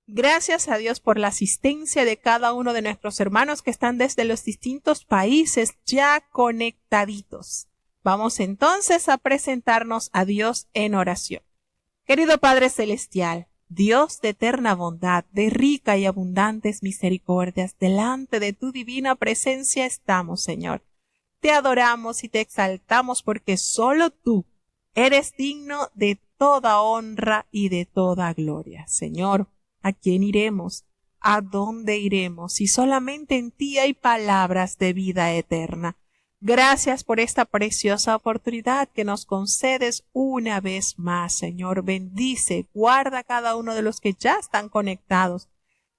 Gracias a Dios por la asistencia de cada uno de nuestros hermanos que están desde los distintos países ya conectaditos. Vamos entonces a presentarnos a Dios en oración. Querido Padre Celestial, Dios de eterna bondad, de rica y abundantes misericordias, delante de tu divina presencia estamos, Señor. Te adoramos y te exaltamos porque solo tú eres digno de toda honra y de toda gloria. Señor, ¿a quién iremos? ¿A dónde iremos? Si solamente en ti hay palabras de vida eterna. Gracias por esta preciosa oportunidad que nos concedes una vez más, Señor. Bendice, guarda a cada uno de los que ya están conectados.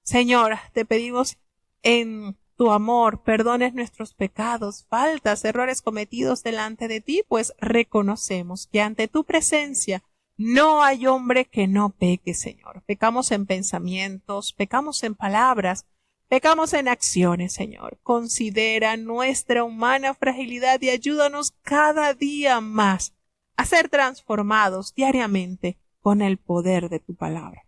Señor, te pedimos en tu amor, perdones nuestros pecados, faltas, errores cometidos delante de ti, pues reconocemos que ante tu presencia no hay hombre que no peque, Señor. Pecamos en pensamientos, pecamos en palabras, pecamos en acciones, Señor. Considera nuestra humana fragilidad y ayúdanos cada día más a ser transformados diariamente con el poder de tu palabra.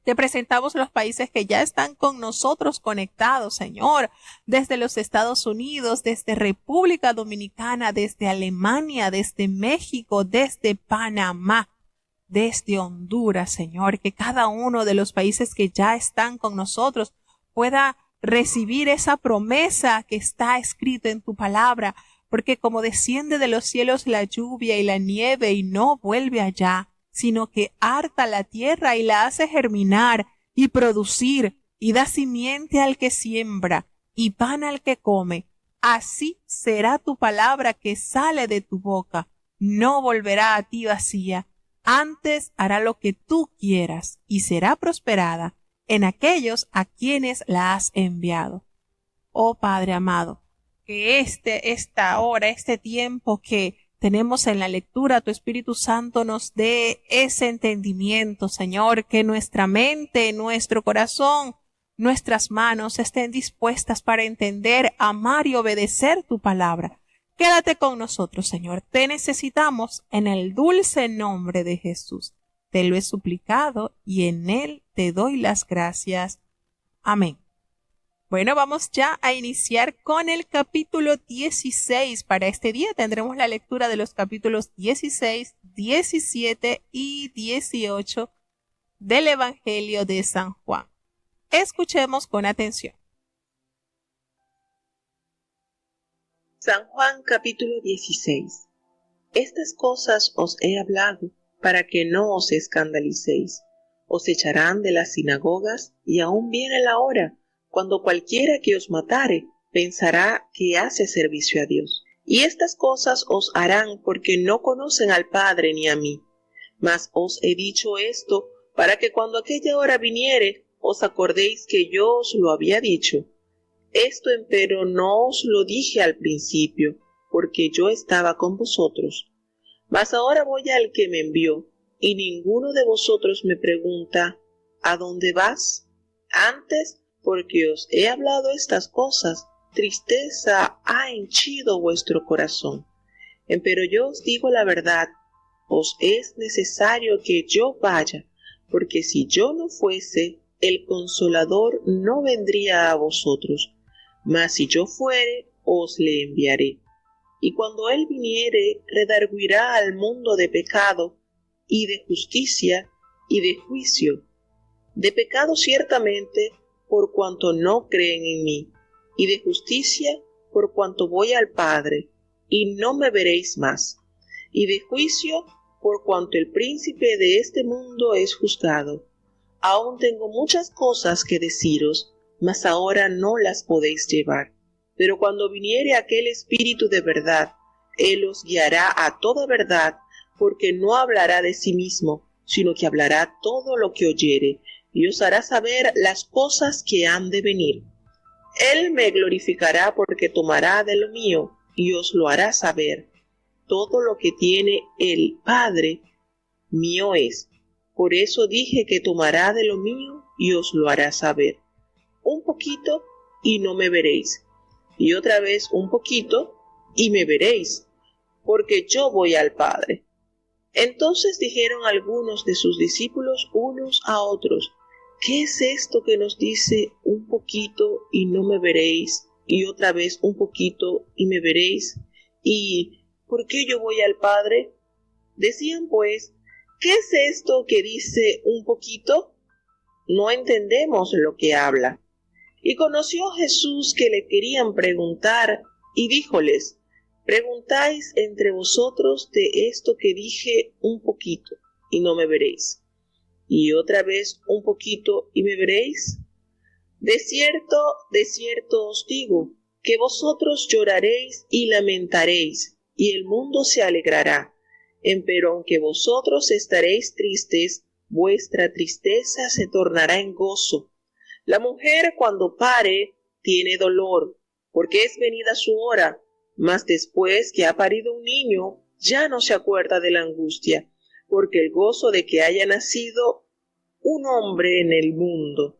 Te presentamos los países que ya están con nosotros conectados, Señor, desde los Estados Unidos, desde República Dominicana, desde Alemania, desde México, desde Panamá, desde Honduras, Señor, que cada uno de los países que ya están con nosotros pueda recibir esa promesa que está escrita en tu palabra, porque como desciende de los cielos la lluvia y la nieve y no vuelve allá, sino que harta la tierra y la hace germinar y producir y da simiente al que siembra y pan al que come. Así será tu palabra que sale de tu boca. No volverá a ti vacía. Antes hará lo que tú quieras y será prosperada en aquellos a quienes la has enviado. Oh Padre amado, que esta hora, este tiempo que tenemos en la lectura, tu Espíritu Santo nos dé ese entendimiento, Señor, que nuestra mente, nuestro corazón, nuestras manos estén dispuestas para entender, amar y obedecer tu palabra. Quédate con nosotros, Señor. Te necesitamos en el dulce nombre de Jesús. Te lo he suplicado y en él te doy las gracias. Amén. Bueno, vamos ya a iniciar con el capítulo 16. Para este día tendremos la lectura de los capítulos 16, 17 y 18 del Evangelio de San Juan. Escuchemos con atención. San Juan capítulo 16. Estas cosas os he hablado para que no os escandalicéis. Os echarán de las sinagogas y aún viene la hora cuando cualquiera que os matare pensará que hace servicio a Dios. Y estas cosas os harán porque no conocen al Padre ni a mí. Mas os he dicho esto para que cuando aquella hora viniere os acordéis que yo os lo había dicho. Esto empero no os lo dije al principio, porque yo estaba con vosotros. Mas ahora voy al que me envió, y ninguno de vosotros me pregunta, ¿a dónde vas? Antes, porque os he hablado estas cosas, tristeza ha henchido vuestro corazón. Empero yo os digo la verdad, os es necesario que yo vaya, porque si yo no fuese, el Consolador no vendría a vosotros, mas si yo fuere, os le enviaré. Y cuando él viniere, redarguirá al mundo de pecado, y de justicia, y de juicio. De pecado ciertamente, por cuanto no creen en mí, y de justicia, por cuanto voy al Padre, y no me veréis más, y de juicio, por cuanto el príncipe de este mundo es juzgado. Aún tengo muchas cosas que deciros, mas ahora no las podéis llevar. Pero cuando viniere aquel Espíritu de verdad, él os guiará a toda verdad, porque no hablará de sí mismo, sino que hablará todo lo que oyere, y os hará saber las cosas que han de venir. Él me glorificará porque tomará de lo mío, y os lo hará saber. Todo lo que tiene el Padre, mío es. Por eso dije que tomará de lo mío, y os lo hará saber. Un poquito, y no me veréis. Y otra vez un poquito, y me veréis, porque yo voy al Padre. Entonces dijeron algunos de sus discípulos unos a otros, ¿qué es esto que nos dice un poquito y no me veréis? Y otra vez un poquito y me veréis. ¿Y por qué yo voy al Padre? Decían pues, ¿qué es esto que dice un poquito? No entendemos lo que habla. Y conoció Jesús que le querían preguntar, y díjoles, preguntáis entre vosotros de esto que dije un poquito, y no me veréis. Y otra vez un poquito, y me veréis. De cierto os digo, que vosotros lloraréis y lamentaréis, y el mundo se alegrará. Empero aunque vosotros estaréis tristes, vuestra tristeza se tornará en gozo. La mujer cuando pare tiene dolor, porque es venida su hora, mas después que ha parido un niño, ya no se acuerda de la angustia, porque el gozo de que haya nacido un hombre en el mundo.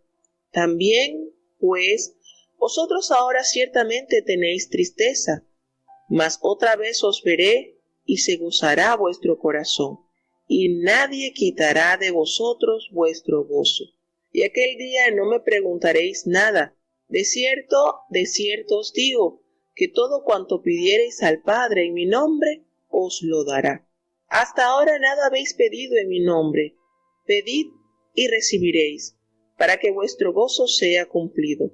También, pues, vosotros ahora ciertamente tenéis tristeza, mas otra vez os veré y se gozará vuestro corazón, y nadie quitará de vosotros vuestro gozo. Y aquel día no me preguntaréis nada. De cierto os digo, que todo cuanto pidiereis al Padre en mi nombre, os lo dará. Hasta ahora nada habéis pedido en mi nombre. Pedid y recibiréis, para que vuestro gozo sea cumplido.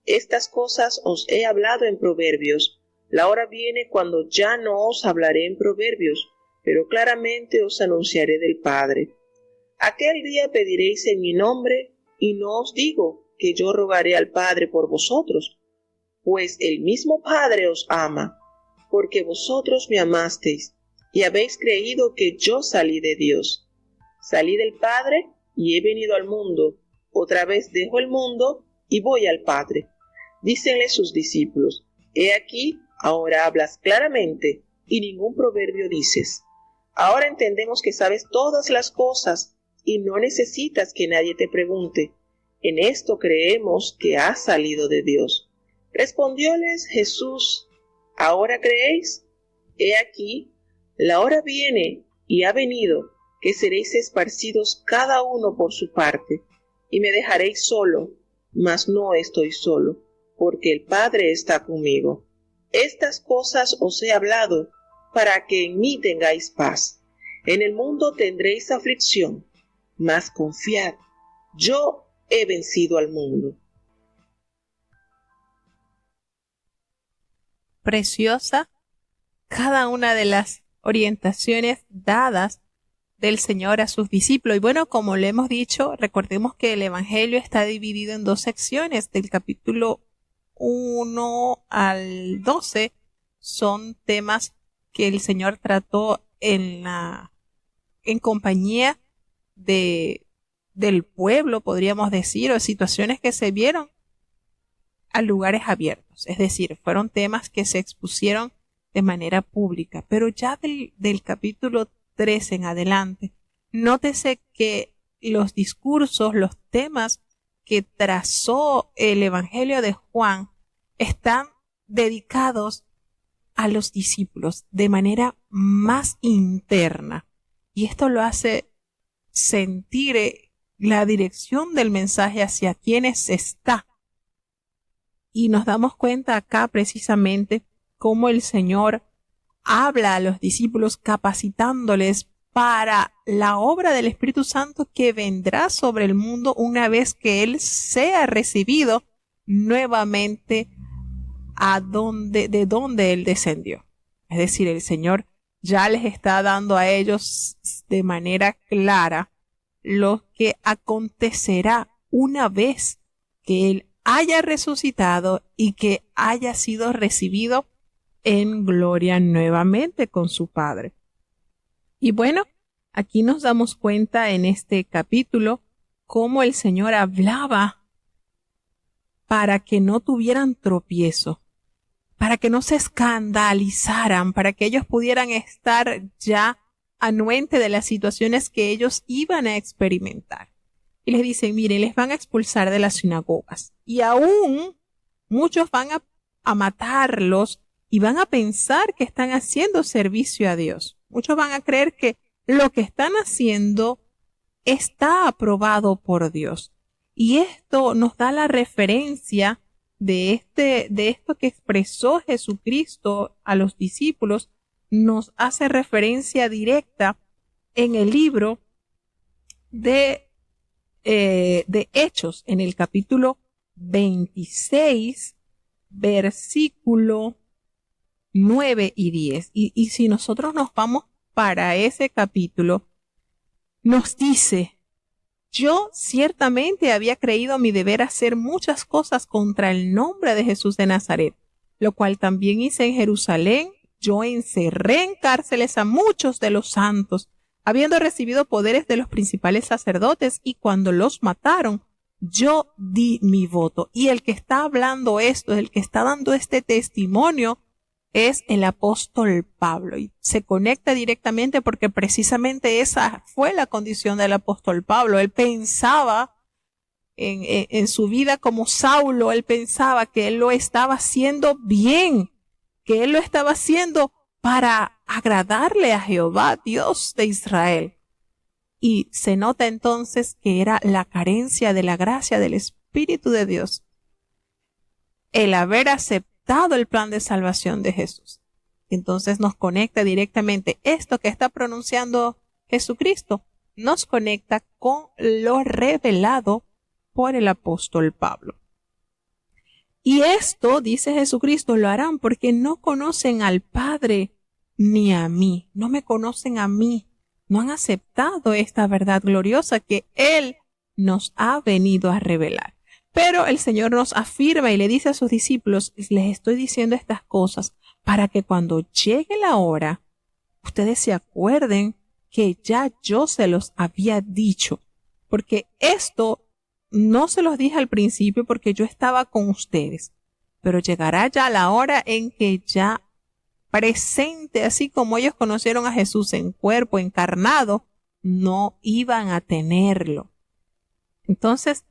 Estas cosas os he hablado en proverbios. La hora viene cuando ya no os hablaré en proverbios, pero claramente os anunciaré del Padre. Aquel día pediréis en mi nombre, y no os digo que yo rogaré al Padre por vosotros, pues el mismo Padre os ama, porque vosotros me amasteis, y habéis creído que yo salí de Dios. Salí del Padre, y he venido al mundo. Otra vez dejo el mundo, y voy al Padre. Dícenle sus discípulos, he aquí, ahora hablas claramente, y ningún proverbio dices. Ahora entendemos que sabes todas las cosas, y no necesitas que nadie te pregunte. En esto creemos que has salido de Dios. Respondióles Jesús, ¿ahora creéis? He aquí, la hora viene, y ha venido, que seréis esparcidos cada uno por su parte, y me dejaréis solo, mas no estoy solo, porque el Padre está conmigo. Estas cosas os he hablado, para que en mí tengáis paz. En el mundo tendréis aflicción, mas confiad, yo he vencido al mundo. Preciosa cada una de las orientaciones dadas del Señor a sus discípulos. Y bueno, como le hemos dicho, recordemos que el Evangelio está dividido en dos secciones. Del capítulo 1 al 12 son temas que el Señor trató en compañía del pueblo, podríamos decir, o situaciones que se vieron a lugares abiertos. Es decir, fueron temas que se expusieron de manera pública. Pero ya del capítulo 13 en adelante, nótese que los discursos, los temas que trazó el Evangelio de Juan están dedicados a los discípulos de manera más interna. Y esto lo hace sentir la dirección del mensaje hacia quienes está. Y nos damos cuenta acá precisamente cómo el Señor habla a los discípulos capacitándoles para la obra del Espíritu Santo que vendrá sobre el mundo una vez que Él sea recibido nuevamente de donde Él descendió. Es decir, el Señor ya les está dando a ellos de manera clara lo que acontecerá una vez que Él haya resucitado y que haya sido recibido en gloria nuevamente con su Padre. Y bueno, aquí nos damos cuenta en este capítulo cómo el Señor hablaba para que no tuvieran tropiezo, para que no se escandalizaran, para que ellos pudieran estar ya anuente de las situaciones que ellos iban a experimentar. Y les dicen, miren, les van a expulsar de las sinagogas y aún muchos van a matarlos y van a pensar que están haciendo servicio a Dios. Muchos van a creer que lo que están haciendo está aprobado por Dios. Y esto nos da la referencia de esto que expresó Jesucristo a los discípulos, nos hace referencia directa en el libro de Hechos, en el capítulo 26, versículo 9 y 10. Y si nosotros nos vamos para ese capítulo, nos dice: yo ciertamente había creído mi deber hacer muchas cosas contra el nombre de Jesús de Nazaret, lo cual también hice en Jerusalén. Yo encerré en cárceles a muchos de los santos, habiendo recibido poderes de los principales sacerdotes, y cuando los mataron, yo di mi voto. Y el que está hablando esto, el que está dando este testimonio, es el apóstol Pablo, y se conecta directamente porque precisamente esa fue la condición del apóstol Pablo. Él pensaba en su vida como Saulo, él pensaba que él lo estaba haciendo bien, que él lo estaba haciendo para agradarle a Jehová, Dios de Israel. Y se nota entonces que era la carencia de la gracia del Espíritu de Dios, el haber aceptado el plan de salvación de Jesús. Entonces nos conecta directamente esto que está pronunciando Jesucristo, nos conecta con lo revelado por el apóstol Pablo. Y esto, dice Jesucristo, lo harán porque no conocen al Padre ni a mí, no me conocen a mí, no han aceptado esta verdad gloriosa que Él nos ha venido a revelar. Pero el Señor nos afirma y le dice a sus discípulos: les estoy diciendo estas cosas para que cuando llegue la hora, ustedes se acuerden que ya yo se los había dicho. Porque esto no se los dije al principio porque yo estaba con ustedes. Pero llegará ya la hora en que ya presente, así como ellos conocieron a Jesús en cuerpo encarnado, no iban a tenerlo. Entonces,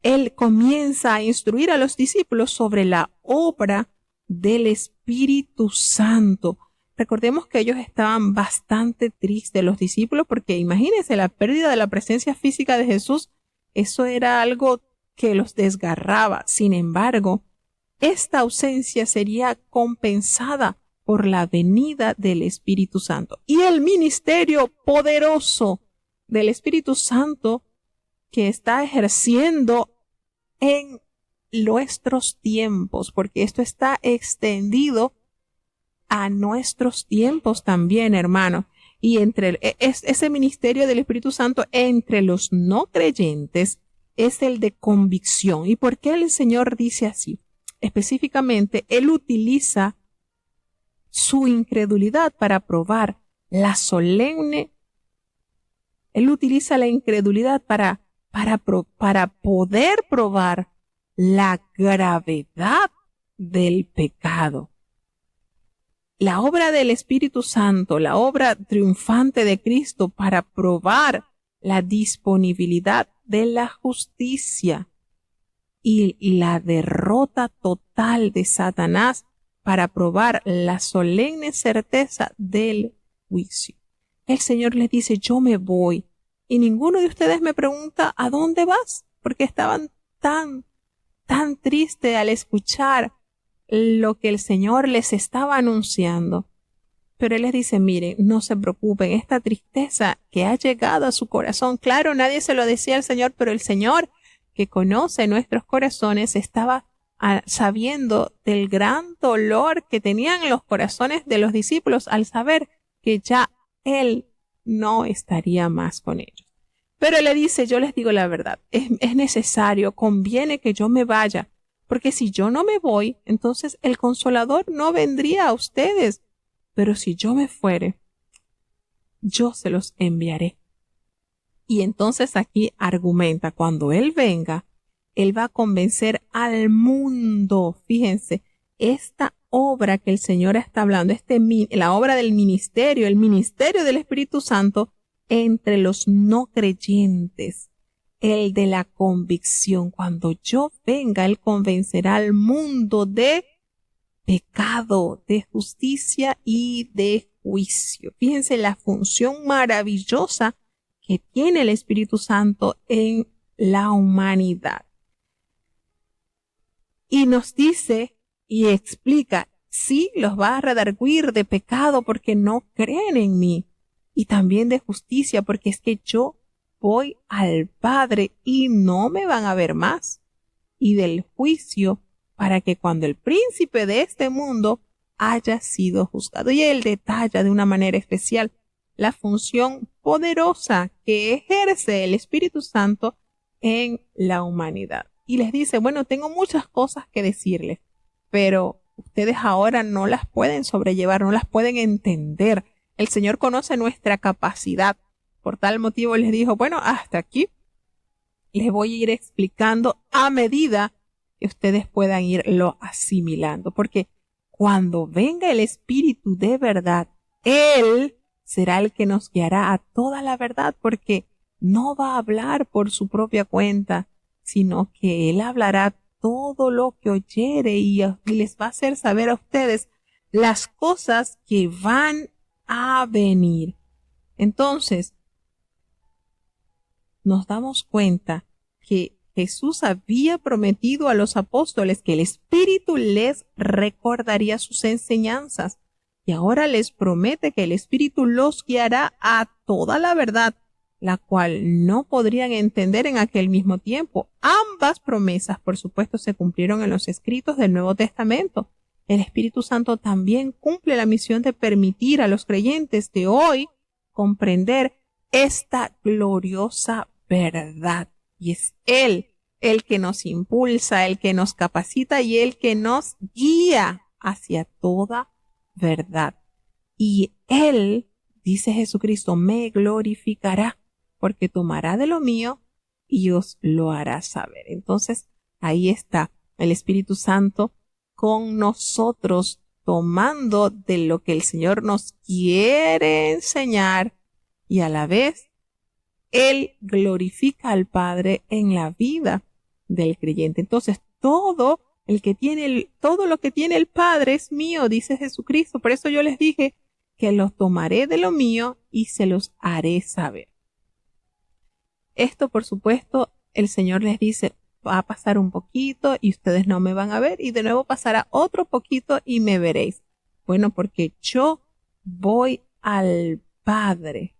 Él comienza a instruir a los discípulos sobre la obra del Espíritu Santo. Recordemos que ellos estaban bastante tristes, los discípulos, porque imagínense la pérdida de la presencia física de Jesús. Eso era algo que los desgarraba. Sin embargo, esta ausencia sería compensada por la venida del Espíritu Santo. Y el ministerio poderoso del Espíritu Santo que está ejerciendo en nuestros tiempos, porque esto está extendido a nuestros tiempos también, hermano. Y ese ministerio del Espíritu Santo entre los no creyentes es el de convicción. ¿Y por qué el Señor dice así? Específicamente, Él utiliza su incredulidad para probar la solemne. Él utiliza la incredulidad para poder probar la gravedad del pecado. La obra del Espíritu Santo, la obra triunfante de Cristo para probar la disponibilidad de la justicia y la derrota total de Satanás para probar la solemne certeza del juicio. El Señor les dice: yo me voy. Y ninguno de ustedes me pregunta: ¿a dónde vas? Porque estaban tan tristes al escuchar lo que el Señor les estaba anunciando. Pero Él les dice: miren, no se preocupen, esta tristeza que ha llegado a su corazón, claro, nadie se lo decía al Señor, pero el Señor, que conoce nuestros corazones, estaba sabiendo del gran dolor que tenían los corazones de los discípulos al saber que ya Él no estaría más con ellos. Pero Él le dice: yo les digo la verdad, es necesario, conviene que yo me vaya, porque si yo no me voy, entonces el Consolador no vendría a ustedes. Pero si yo me fuere, yo se los enviaré. Y entonces aquí argumenta: cuando Él venga, Él va a convencer al mundo. Fíjense, esta obra que el Señor está hablando, la obra del ministerio, el ministerio del Espíritu Santo entre los no creyentes, el de la convicción. Cuando yo venga, Él convencerá al mundo de pecado, de justicia y de juicio. Fíjense la función maravillosa que tiene el Espíritu Santo en la humanidad. Y nos dice y explica, sí, los va a redarguir de pecado porque no creen en mí, y también de justicia porque es que yo voy al Padre y no me van a ver más, y del juicio para que cuando el príncipe de este mundo haya sido juzgado. Y él detalla de una manera especial la función poderosa que ejerce el Espíritu Santo en la humanidad. Y les dice, bueno, tengo muchas cosas que decirles, pero ustedes ahora no las pueden sobrellevar, no las pueden entender. El Señor conoce nuestra capacidad. Por tal motivo les dijo, bueno, hasta aquí les voy a ir explicando a medida que ustedes puedan irlo asimilando. Porque cuando venga el Espíritu de verdad, Él será el que nos guiará a toda la verdad, porque no va a hablar por su propia cuenta, sino que Él hablará todo lo que oyere y les va a hacer saber a ustedes las cosas que van a venir. Entonces, nos damos cuenta que Jesús había prometido a los apóstoles que el Espíritu les recordaría sus enseñanzas, y ahora les promete que el Espíritu los guiará a toda la verdad, la cual no podrían entender en aquel mismo tiempo. Ambas promesas, por supuesto, se cumplieron en los escritos del Nuevo Testamento. El Espíritu Santo también cumple la misión de permitir a los creyentes de hoy comprender esta gloriosa verdad. Y es Él el que nos impulsa, el que nos capacita y el que nos guía hacia toda verdad. Y Él, dice Jesucristo, me glorificará, porque tomará de lo mío y os lo hará saber. Entonces, ahí está el Espíritu Santo con nosotros, tomando de lo que el Señor nos quiere enseñar, y a la vez Él glorifica al Padre en la vida del creyente. Entonces, todo lo que tiene el Padre es mío, dice Jesucristo. Por eso yo les dije que los tomaré de lo mío y se los haré saber. Esto, por supuesto, el Señor les dice, va a pasar un poquito y ustedes no me van a ver, y de nuevo pasará otro poquito y me veréis. Bueno, porque yo voy al Padre.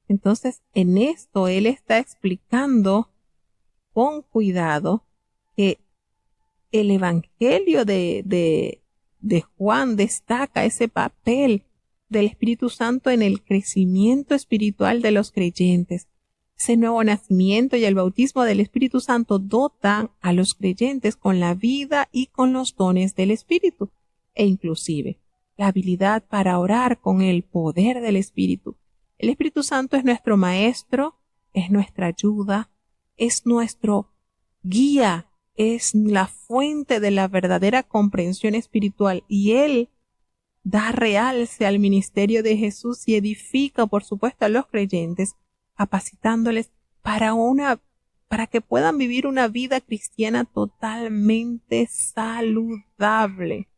Entonces, en esto Él está explicando con cuidado que el Evangelio de Juan destaca ese papel del Espíritu Santo en el crecimiento espiritual de los creyentes. Ese nuevo nacimiento y el bautismo del Espíritu Santo dotan a los creyentes con la vida y con los dones del Espíritu, e inclusive la habilidad para orar con el poder del Espíritu. El Espíritu Santo es nuestro maestro, es nuestra ayuda, es nuestro guía, es la fuente de la verdadera comprensión espiritual, y Él da realce al ministerio de Jesús y edifica, por supuesto, a los creyentes, capacitándoles para que puedan vivir una vida cristiana totalmente saludable.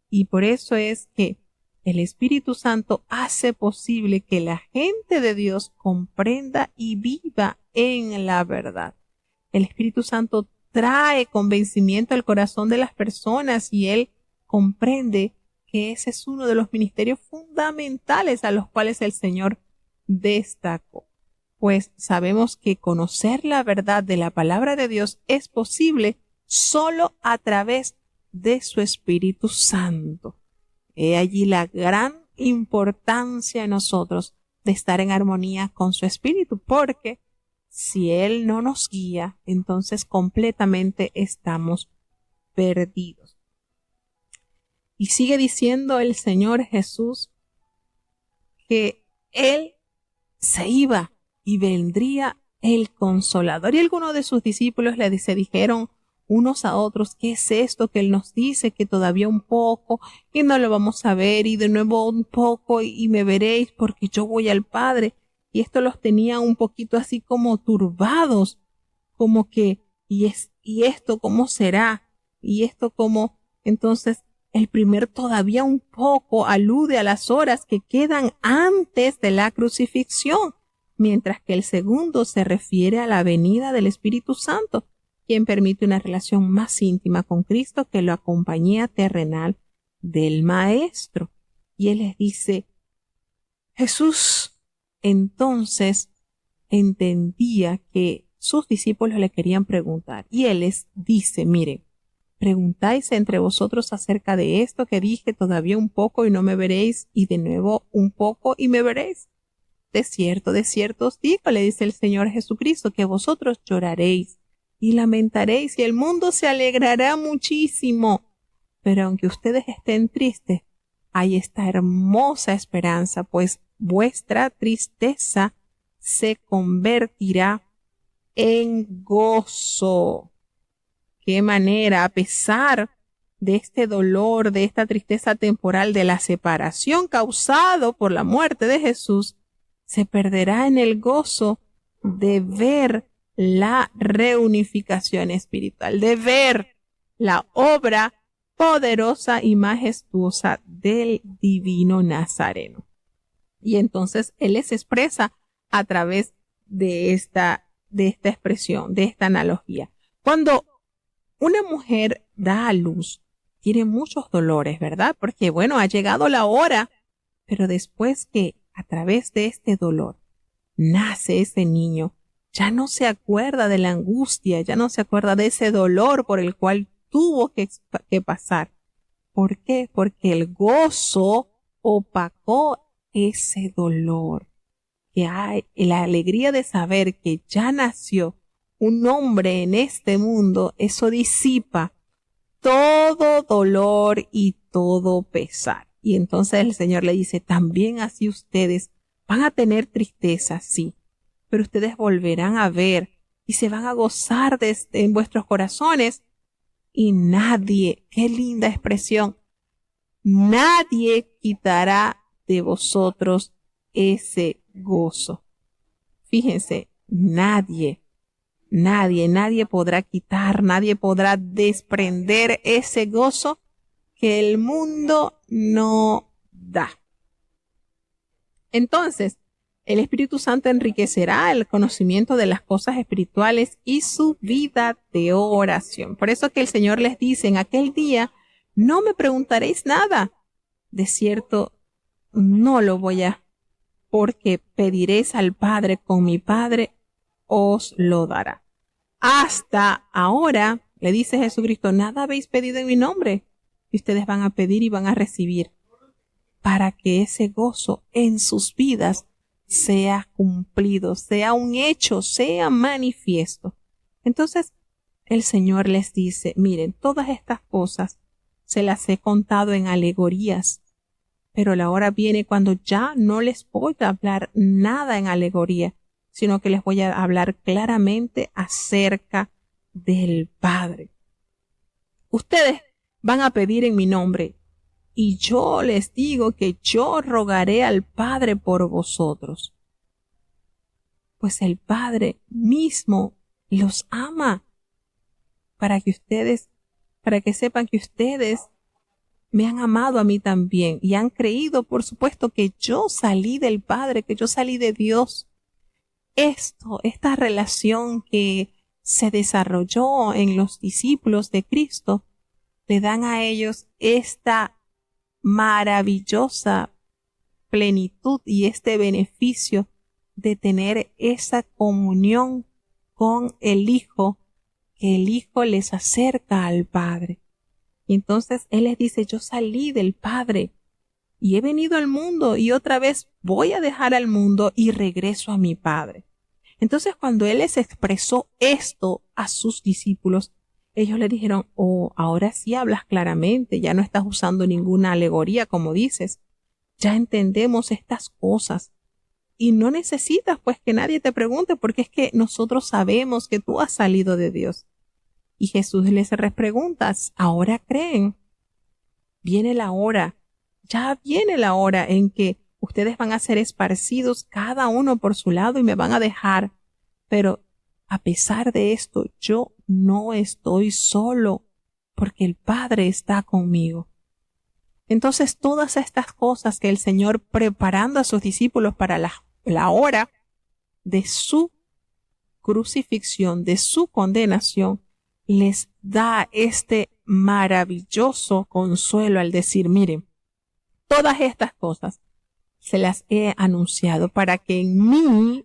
Y por eso es que el Espíritu Santo hace posible que la gente de Dios comprenda y viva en la verdad. El Espíritu Santo trae convencimiento al corazón de las personas, y Él comprende que ese es uno de los ministerios fundamentales a los cuales el Señor destacó. Pues sabemos que conocer la verdad de la palabra de Dios es posible solo a través de su Espíritu Santo. He allí la gran importancia en nosotros de estar en armonía con su Espíritu, porque si Él no nos guía, entonces completamente estamos perdidos. Y sigue diciendo el Señor Jesús que Él se iba y vendría el Consolador. Y algunos de sus discípulos se dijeron unos a otros, ¿qué es esto que Él nos dice? Que todavía un poco y no lo vamos a ver, y de nuevo un poco y me veréis, porque yo voy al Padre. Y esto los tenía un poquito así como turbados, como que, ¿y esto cómo será? ¿Y esto cómo? Entonces, el primer todavía un poco alude a las horas que quedan antes de la crucifixión. mientras que el segundo se refiere a la venida del Espíritu Santo, quien permite una relación más íntima con Cristo que la compañía terrenal del Maestro. Y él les dice, Jesús entonces entendía que sus discípulos le querían preguntar. Y él les dice, miren, preguntáis entre vosotros acerca de esto que dije, todavía un poco y no me veréis, y de nuevo un poco y me veréis. De cierto os digo, le dice el Señor Jesucristo, que vosotros lloraréis y lamentaréis y el mundo se alegrará muchísimo. Pero aunque ustedes estén tristes, hay esta hermosa esperanza, pues vuestra tristeza se convertirá en gozo. Qué manera, a pesar de este dolor, de esta tristeza temporal, de la separación causado por la muerte de Jesús, se perderá en el gozo de ver la reunificación espiritual, de ver la obra poderosa y majestuosa del divino Nazareno. Y entonces él les expresa a través de esta expresión, de esta analogía. Cuando una mujer da a luz, tiene muchos dolores, ¿verdad? Porque bueno, ha llegado la hora, pero después que a través de este dolor nace ese niño, ya no se acuerda de la angustia, ya no se acuerda de ese dolor por el cual tuvo que pasar. ¿Por qué? Porque el gozo opacó ese dolor. Que hay la alegría de saber que ya nació un hombre en este mundo, eso disipa todo dolor y todo pesar. Y entonces el Señor le dice, también así ustedes van a tener tristeza, sí, pero ustedes volverán a ver y se van a gozar en vuestros corazones. Y nadie, qué linda expresión, nadie quitará de vosotros ese gozo. Fíjense, nadie podrá quitar, nadie podrá desprender ese gozo que el mundo no da. Entonces, el Espíritu Santo enriquecerá el conocimiento de las cosas espirituales y su vida de oración. Por eso que el Señor les dice, en aquel día no me preguntaréis nada. De cierto, no lo voy a, porque pediréis al Padre con mi Padre, os lo dará. Hasta ahora, le dice Jesucristo, nada habéis pedido en mi nombre. Y ustedes van a pedir y van a recibir, para que ese gozo en sus vidas sea cumplido, sea un hecho, sea manifiesto. Entonces, el Señor les dice, miren, todas estas cosas se las he contado en alegorías, pero la hora viene cuando ya no les voy a hablar nada en alegoría, sino que les voy a hablar claramente acerca del Padre. Ustedes van a pedir en mi nombre, y yo les digo que yo rogaré al Padre por vosotros. Pues el Padre mismo los ama, para que sepan que ustedes me han amado a mí también y han creído, por supuesto, que yo salí del Padre, que yo salí de Dios. Esta relación que se desarrolló en los discípulos de Cristo, le dan a ellos esta maravillosa plenitud y este beneficio de tener esa comunión con el Hijo, que el Hijo les acerca al Padre. Y entonces Él les dice, yo salí del Padre y he venido al mundo y otra vez voy a dejar al mundo y regreso a mi Padre. Entonces cuando Él les expresó esto a sus discípulos, ellos le dijeron, oh, ahora sí hablas claramente, ya no estás usando ninguna alegoría como dices, ya entendemos estas cosas y no necesitas pues que nadie te pregunte porque es que nosotros sabemos que tú has salido de Dios. Y Jesús les repregunta, ¿ahora creen? Viene la hora, ya viene la hora en que ustedes van a ser esparcidos cada uno por su lado y me van a dejar, pero a pesar de esto, yo no estoy solo, porque el Padre está conmigo. Entonces, todas estas cosas que el Señor preparando a sus discípulos para la hora de su crucifixión, de su condenación, les da este maravilloso consuelo al decir, miren, todas estas cosas se las he anunciado para que en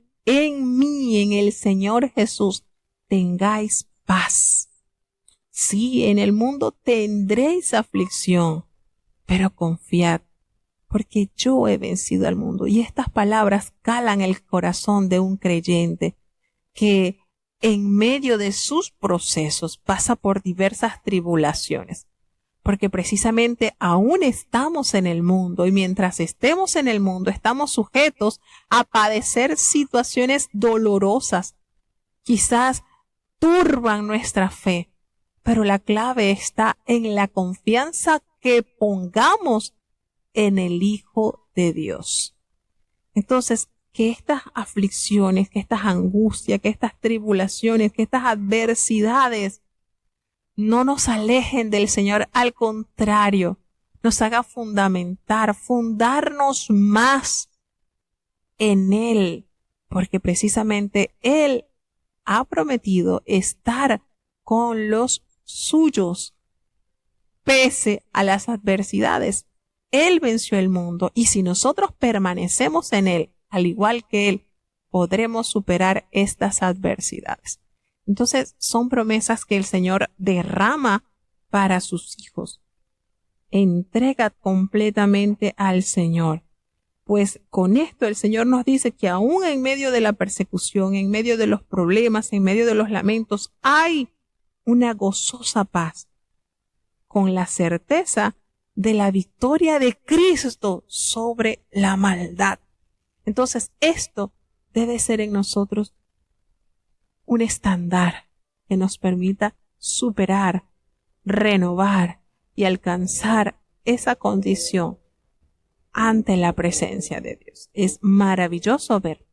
el Señor Jesús, tengáis paz. Sí, en el mundo tendréis aflicción, pero confiad, porque yo he vencido al mundo. Y estas palabras calan el corazón de un creyente que en medio de sus procesos pasa por diversas tribulaciones, porque precisamente aún estamos en el mundo y mientras estemos en el mundo estamos sujetos a padecer situaciones dolorosas, quizás turban nuestra fe, pero la clave está en la confianza que pongamos en el Hijo de Dios. Entonces, que estas aflicciones, que estas angustias, que estas tribulaciones, que estas adversidades no nos alejen del Señor, al contrario, nos haga fundarnos más en Él, porque precisamente Él ha prometido estar con los suyos pese a las adversidades. Él venció el mundo y si nosotros permanecemos en Él, al igual que Él, podremos superar estas adversidades. Entonces, son promesas que el Señor derrama para sus hijos. Entrega completamente al Señor. Pues con esto el Señor nos dice que aún en medio de la persecución, en medio de los problemas, en medio de los lamentos, hay una gozosa paz, con la certeza de la victoria de Cristo sobre la maldad. Entonces, esto debe ser en nosotros un estándar que nos permita superar, renovar y alcanzar esa condición ante la presencia de Dios. Es maravilloso ver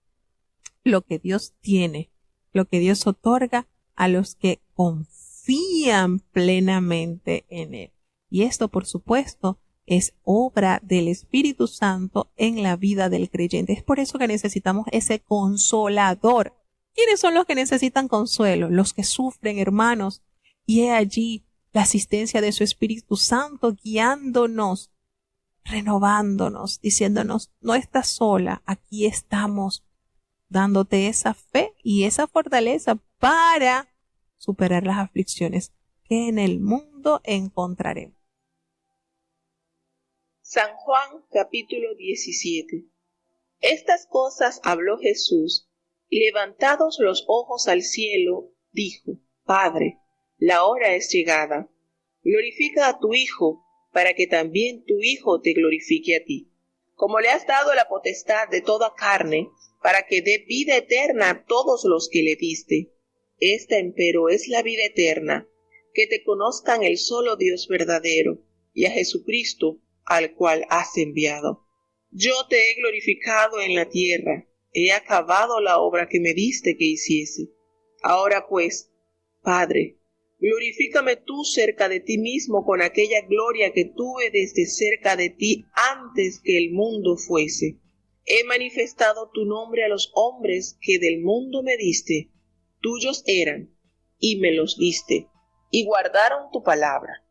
lo que Dios tiene, lo que Dios otorga a los que confían plenamente en Él. Y esto, por supuesto, es obra del Espíritu Santo en la vida del creyente. Es por eso que necesitamos ese consolador. ¿Quiénes son los que necesitan consuelo? Los que sufren, hermanos. Y he allí la asistencia de su Espíritu Santo guiándonos, renovándonos, diciéndonos, no estás sola, aquí estamos, dándote esa fe y esa fortaleza para superar las aflicciones que en el mundo encontraremos. San Juan capítulo 17. Estas cosas habló Jesús, y levantados los ojos al cielo, dijo, Padre, la hora es llegada. Glorifica a tu Hijo, para que también tu Hijo te glorifique a ti. Como le has dado la potestad de toda carne, para que dé vida eterna a todos los que le diste. Esta empero es la vida eterna, que te conozcan el solo Dios verdadero, y a Jesucristo, al cual has enviado. Yo te he glorificado en la tierra, he acabado la obra que me diste que hiciese. Ahora pues, Padre, glorifícame tú cerca de ti mismo con aquella gloria que tuve desde cerca de ti antes que el mundo fuese. He manifestado tu nombre a los hombres que del mundo me diste. Tuyos eran, y me los diste, y guardaron tu palabra.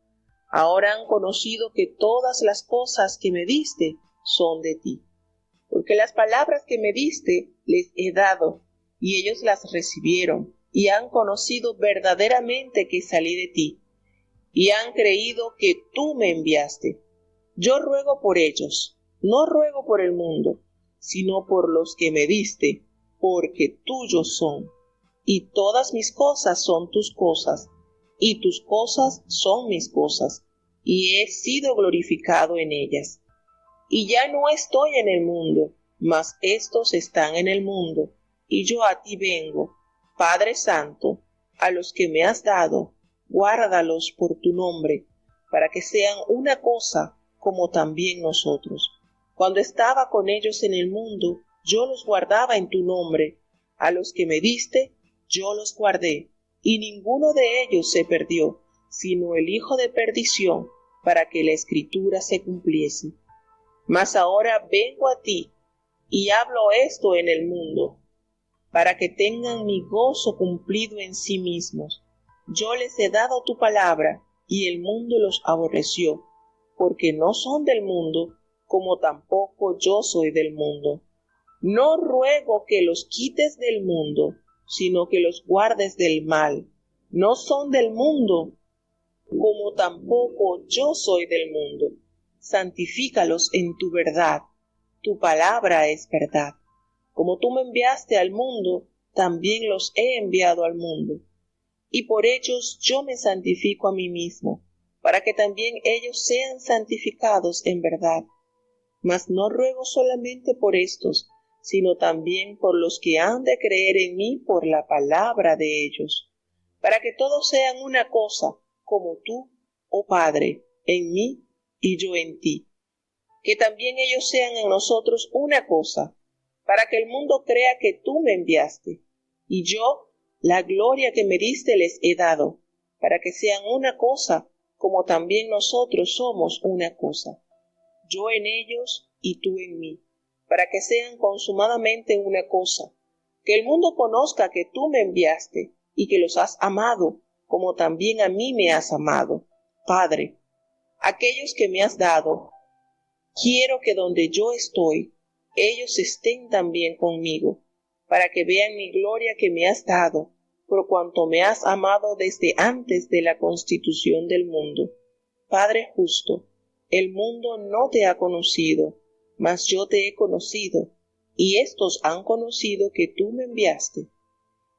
Ahora han conocido que todas las cosas que me diste son de ti. Porque las palabras que me diste les he dado, y ellos las recibieron, y han conocido verdaderamente que salí de ti, y han creído que tú me enviaste. Yo ruego por ellos, no ruego por el mundo, sino por los que me diste, porque tuyos son. Y todas mis cosas son tus cosas, y tus cosas son mis cosas, y he sido glorificado en ellas. Y ya no estoy en el mundo, mas éstos están en el mundo, y yo a ti vengo. Padre Santo, a los que me has dado, guárdalos por tu nombre, para que sean una cosa como también nosotros. Cuando estaba con ellos en el mundo, yo los guardaba en tu nombre. A los que me diste, yo los guardé, y ninguno de ellos se perdió, sino el hijo de perdición, para que la Escritura se cumpliese. Mas ahora vengo a ti, y hablo esto en el mundo, para que tengan mi gozo cumplido en sí mismos. Yo les he dado tu palabra, y el mundo los aborreció, porque no son del mundo, como tampoco yo soy del mundo. No ruego que los quites del mundo, sino que los guardes del mal. No son del mundo, como tampoco yo soy del mundo. Santifícalos en tu verdad. Tu palabra es verdad. Como tú me enviaste al mundo, también los he enviado al mundo. Y por ellos yo me santifico a mí mismo, para que también ellos sean santificados en verdad. Mas no ruego solamente por estos, sino también por los que han de creer en mí por la palabra de ellos, para que todos sean una cosa, como tú, oh Padre, en mí y yo en ti. Que también ellos sean en nosotros una cosa, para que el mundo crea que tú me enviaste. Y yo, la gloria que me diste les he dado, para que sean una cosa, como también nosotros somos una cosa. Yo en ellos y tú en mí, para que sean consumadamente una cosa. Que el mundo conozca que tú me enviaste y que los has amado, como también a mí me has amado. Padre, aquellos que me has dado, quiero que donde yo estoy, ellos estén también conmigo, para que vean mi gloria que me has dado, por cuanto me has amado desde antes de la constitución del mundo. Padre justo, el mundo no te ha conocido, mas yo te he conocido, y éstos han conocido que tú me enviaste.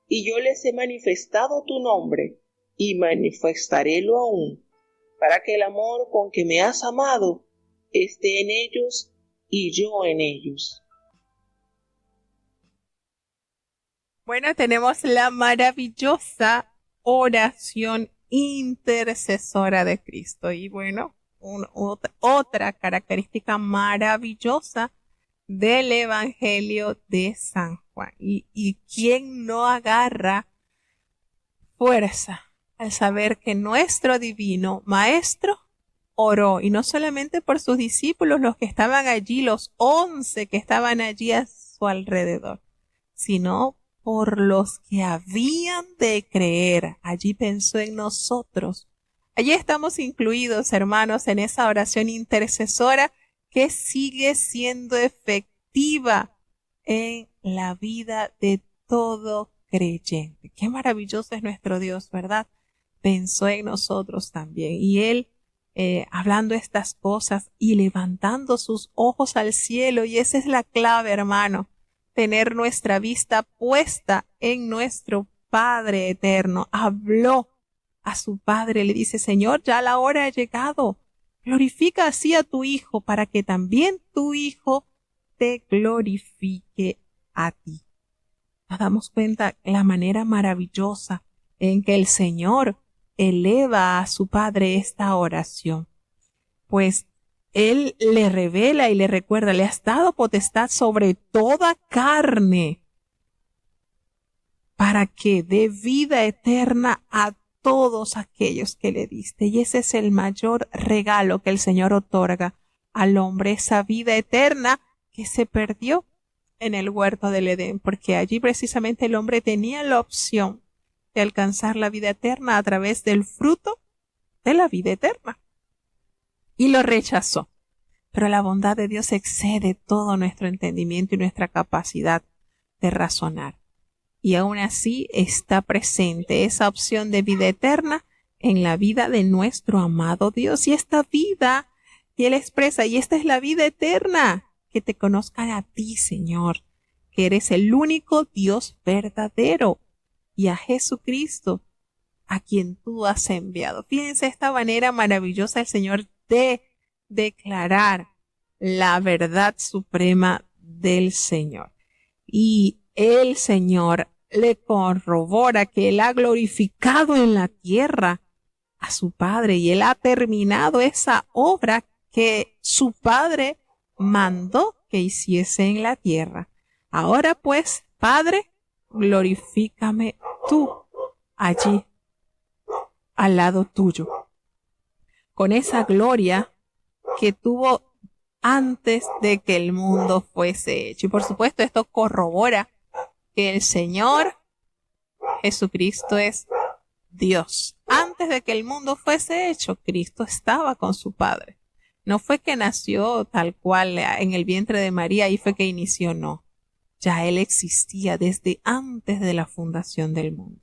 Y yo les he manifestado tu nombre, y manifestarélo aún, para que el amor con que me has amado esté en ellos y yo en ellos. Bueno, tenemos la maravillosa oración intercesora de Cristo. Y bueno, otra característica maravillosa del Evangelio de San Juan. Y quién no agarra fuerza al saber que nuestro divino Maestro oró, y no solamente por sus discípulos, los que estaban allí, los 11 que estaban allí a su alrededor, sino por los que habían de creer. Allí pensó en nosotros. Allí estamos incluidos, hermanos, en esa oración intercesora que sigue siendo efectiva en la vida de todo creyente. Qué maravilloso es nuestro Dios, ¿verdad? Pensó en nosotros también. Y Él, hablando estas cosas y levantando sus ojos al cielo, y esa es la clave, hermano, tener nuestra vista puesta en nuestro Padre eterno. Habló a su Padre, le dice: Señor, ya la hora ha llegado. Glorifica así a tu Hijo, para que también tu Hijo te glorifique a ti. Nos damos cuenta la manera maravillosa en que el Señor eleva a su Padre esta oración. Pues Él le revela y le recuerda: le has dado potestad sobre toda carne, para que dé vida eterna a todos aquellos que le diste. Y ese es el mayor regalo que el Señor otorga al hombre, esa vida eterna que se perdió en el huerto del Edén, porque allí precisamente el hombre tenía la opción de alcanzar la vida eterna a través del fruto de la vida eterna, y lo rechazó. Pero la bondad de Dios excede todo nuestro entendimiento y nuestra capacidad de razonar. Y aún así está presente esa opción de vida eterna en la vida de nuestro amado Dios. Y esta vida, y Él expresa: y esta es la vida eterna, que te conozcan a ti, Señor, que eres el único Dios verdadero, y a Jesucristo, a quien tú has enviado. Fíjense esta manera maravillosa el Señor de declarar la verdad suprema del Señor. Y el Señor le corrobora que Él ha glorificado en la tierra a su Padre, y Él ha terminado esa obra que su Padre mandó que hiciese en la tierra. Ahora pues, Padre, glorifícame tú allí al lado tuyo, con esa gloria que tuvo antes de que el mundo fuese hecho. Y por supuesto esto corrobora que el Señor Jesucristo es Dios. Antes de que el mundo fuese hecho, Cristo estaba con su Padre. No fue que nació tal cual en el vientre de María y fue que inició, no. Ya Él existía desde antes de la fundación del mundo.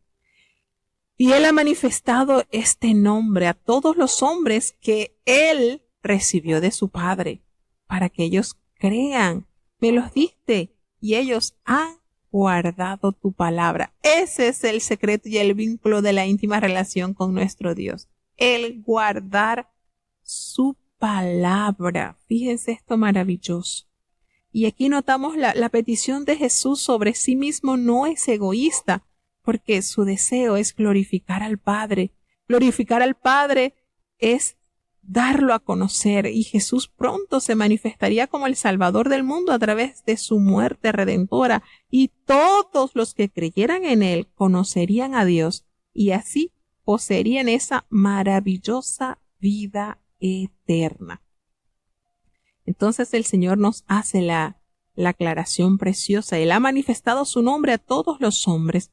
Y Él ha manifestado este nombre a todos los hombres que Él recibió de su Padre, para que ellos crean. Me los diste y ellos han guardado tu palabra. Ese es el secreto y el vínculo de la íntima relación con nuestro Dios. El guardar su palabra. Fíjense esto maravilloso. Y aquí notamos la petición de Jesús sobre sí mismo no es egoísta, porque su deseo es glorificar al Padre. Glorificar al Padre es darlo a conocer, y Jesús pronto se manifestaría como el Salvador del mundo a través de su muerte redentora, y todos los que creyeran en Él conocerían a Dios, y así poseerían esa maravillosa vida eterna. Entonces el Señor nos hace la aclaración preciosa. Él ha manifestado su nombre a todos los hombres,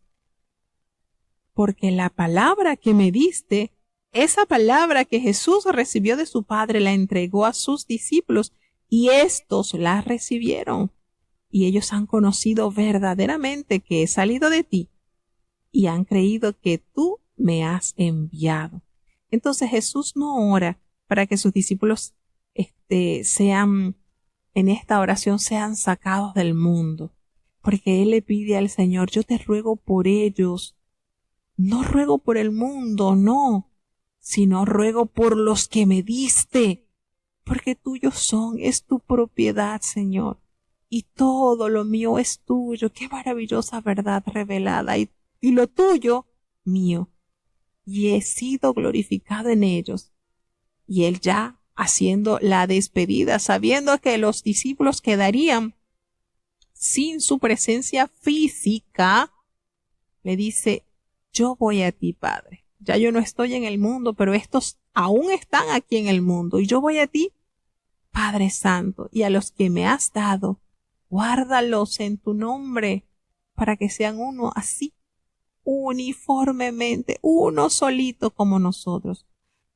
porque la palabra que me diste, esa palabra que Jesús recibió de su Padre, la entregó a sus discípulos y éstos la recibieron. Y ellos han conocido verdaderamente que he salido de ti y han creído que tú me has enviado. Entonces Jesús no ora para que sus discípulos sean, en esta oración, sean sacados del mundo, porque Él le pide al Señor, yo te ruego por ellos. No ruego por el mundo, no, sino ruego por los que me diste, porque tuyos son, es tu propiedad, Señor, y todo lo mío es tuyo. Qué maravillosa verdad revelada, y lo tuyo, mío, y he sido glorificado en ellos. Y Él ya haciendo la despedida, sabiendo que los discípulos quedarían sin su presencia física, le dice, yo voy a ti, Padre. Ya yo no estoy en el mundo, pero estos aún están aquí en el mundo. Y yo voy a ti, Padre Santo, y a los que me has dado, guárdalos en tu nombre, para que sean uno así, uniformemente, uno solito como nosotros.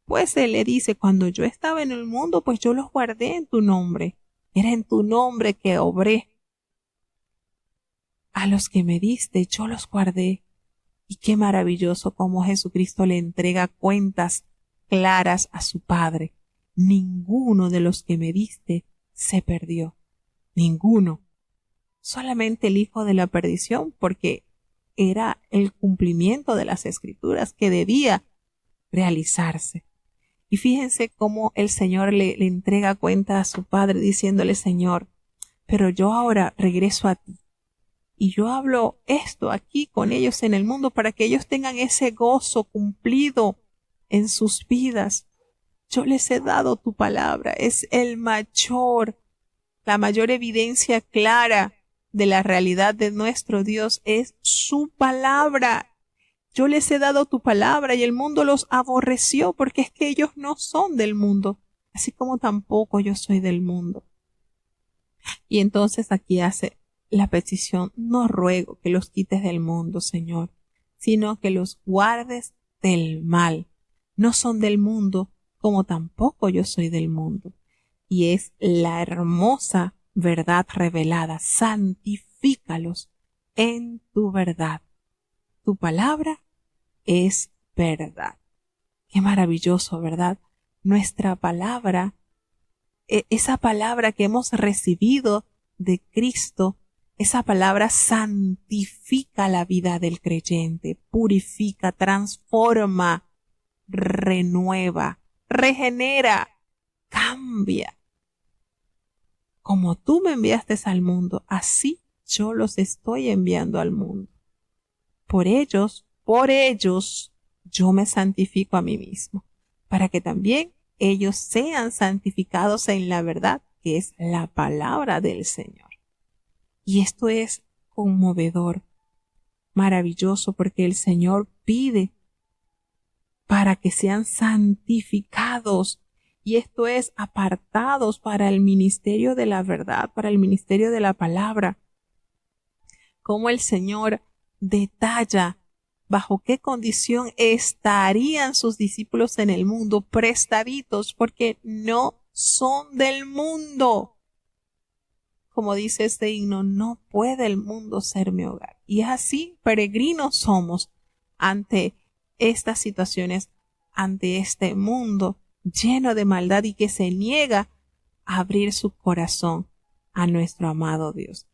Pues Él le dice, cuando yo estaba en el mundo, pues yo los guardé en tu nombre. Era en tu nombre que obré. A los que me diste, yo los guardé. Y qué maravilloso cómo Jesucristo le entrega cuentas claras a su Padre. Ninguno de los que me diste se perdió. Ninguno. Solamente el hijo de la perdición, porque era el cumplimiento de las Escrituras que debía realizarse. Y fíjense cómo el Señor le entrega cuenta a su Padre diciéndole, Señor, pero yo ahora regreso a ti. Y yo hablo esto aquí con ellos en el mundo para que ellos tengan ese gozo cumplido en sus vidas. Yo les he dado tu palabra. Es la mayor evidencia clara de la realidad de nuestro Dios es su palabra. Yo les he dado tu palabra y el mundo los aborreció porque es que ellos no son del mundo, así como tampoco yo soy del mundo. Y entonces aquí hace la petición, no ruego que los quites del mundo, Señor, sino que los guardes del mal. No son del mundo, como tampoco yo soy del mundo. Y es la hermosa verdad revelada. Santifícalos en tu verdad. Tu palabra es verdad. Qué maravilloso, ¿verdad? Nuestra palabra, esa palabra que hemos recibido de Cristo, esa palabra santifica la vida del creyente, purifica, transforma, renueva, regenera, cambia. Como tú me enviaste al mundo, así yo los estoy enviando al mundo. Por ellos, yo me santifico a mí mismo, para que también ellos sean santificados en la verdad, que es la palabra del Señor. Y esto es conmovedor, maravilloso, porque el Señor pide para que sean santificados. Y esto es apartados para el ministerio de la verdad, para el ministerio de la palabra. cómo el Señor detalla bajo qué condición estarían sus discípulos en el mundo, prestaditos, porque no son del mundo. Como dice este himno, no puede el mundo ser mi hogar. Y es así, peregrinos somos ante estas situaciones, ante este mundo lleno de maldad y que se niega a abrir su corazón a nuestro amado Dios.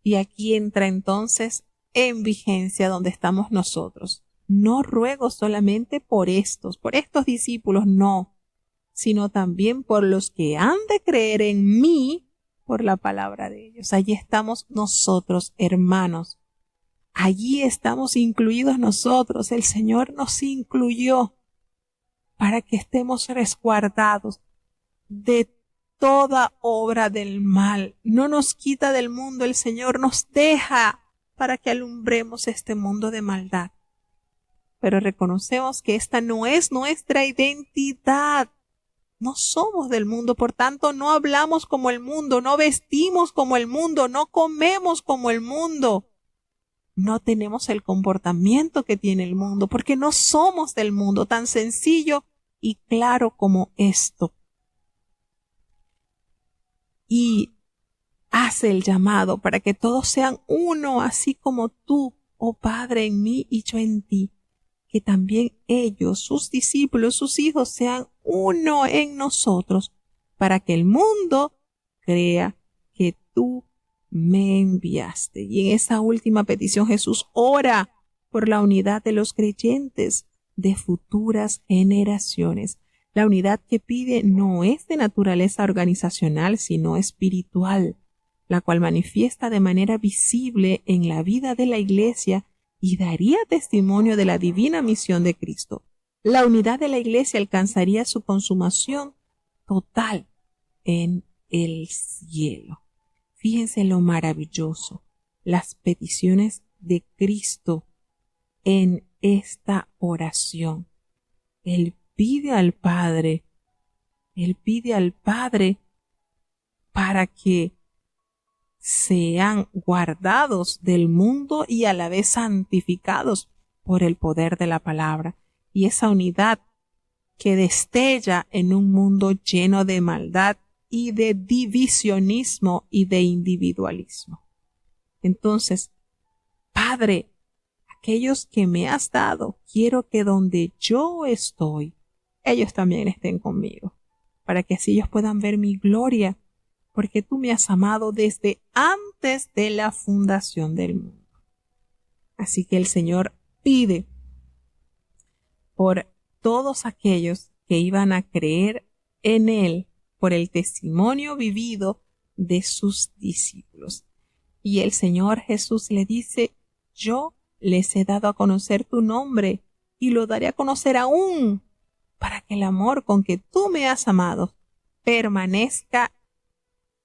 Y aquí entra entonces en vigencia donde estamos nosotros. No ruego solamente por estos discípulos, no, sino también por los que han de creer en mí por la palabra de ellos. Allí estamos nosotros, hermanos. Allí estamos incluidos nosotros. El Señor nos incluyó para que estemos resguardados de toda obra del mal. No nos quita del mundo, el Señor nos deja para que alumbremos este mundo de maldad. Pero reconocemos que esta no es nuestra identidad. No somos del mundo, por tanto no hablamos como el mundo, no vestimos como el mundo, no comemos como el mundo. No tenemos el comportamiento que tiene el mundo, porque no somos del mundo, tan sencillo y claro como esto. Y hace el llamado para que todos sean uno, así como tú, oh Padre, en mí y yo en ti. Que también ellos, sus discípulos, sus hijos, sean uno en nosotros, para que el mundo crea que tú me enviaste. Y en esa última petición Jesús ora por la unidad de los creyentes de futuras generaciones. La unidad que pide no es de naturaleza organizacional, sino espiritual, la cual manifiesta de manera visible en la vida de la Iglesia y daría testimonio de la divina misión de Cristo. La unidad de la Iglesia alcanzaría su consumación total en el cielo. Fíjense lo maravilloso, las peticiones de Cristo en esta oración. Él pide al Padre para que sean guardados del mundo y a la vez santificados por el poder de la palabra. Y esa unidad que destella en un mundo lleno de maldad y de divisionismo y de individualismo. Entonces, Padre, aquellos que me has dado, quiero que donde yo estoy, ellos también estén conmigo, para que así ellos puedan ver mi gloria, porque tú me has amado desde antes de la fundación del mundo. Así que el Señor pide por todos aquellos que iban a creer en Él por el testimonio vivido de sus discípulos. Y el Señor Jesús le dice, yo les he dado a conocer tu nombre y lo daré a conocer aún, para que el amor con que tú me has amado permanezca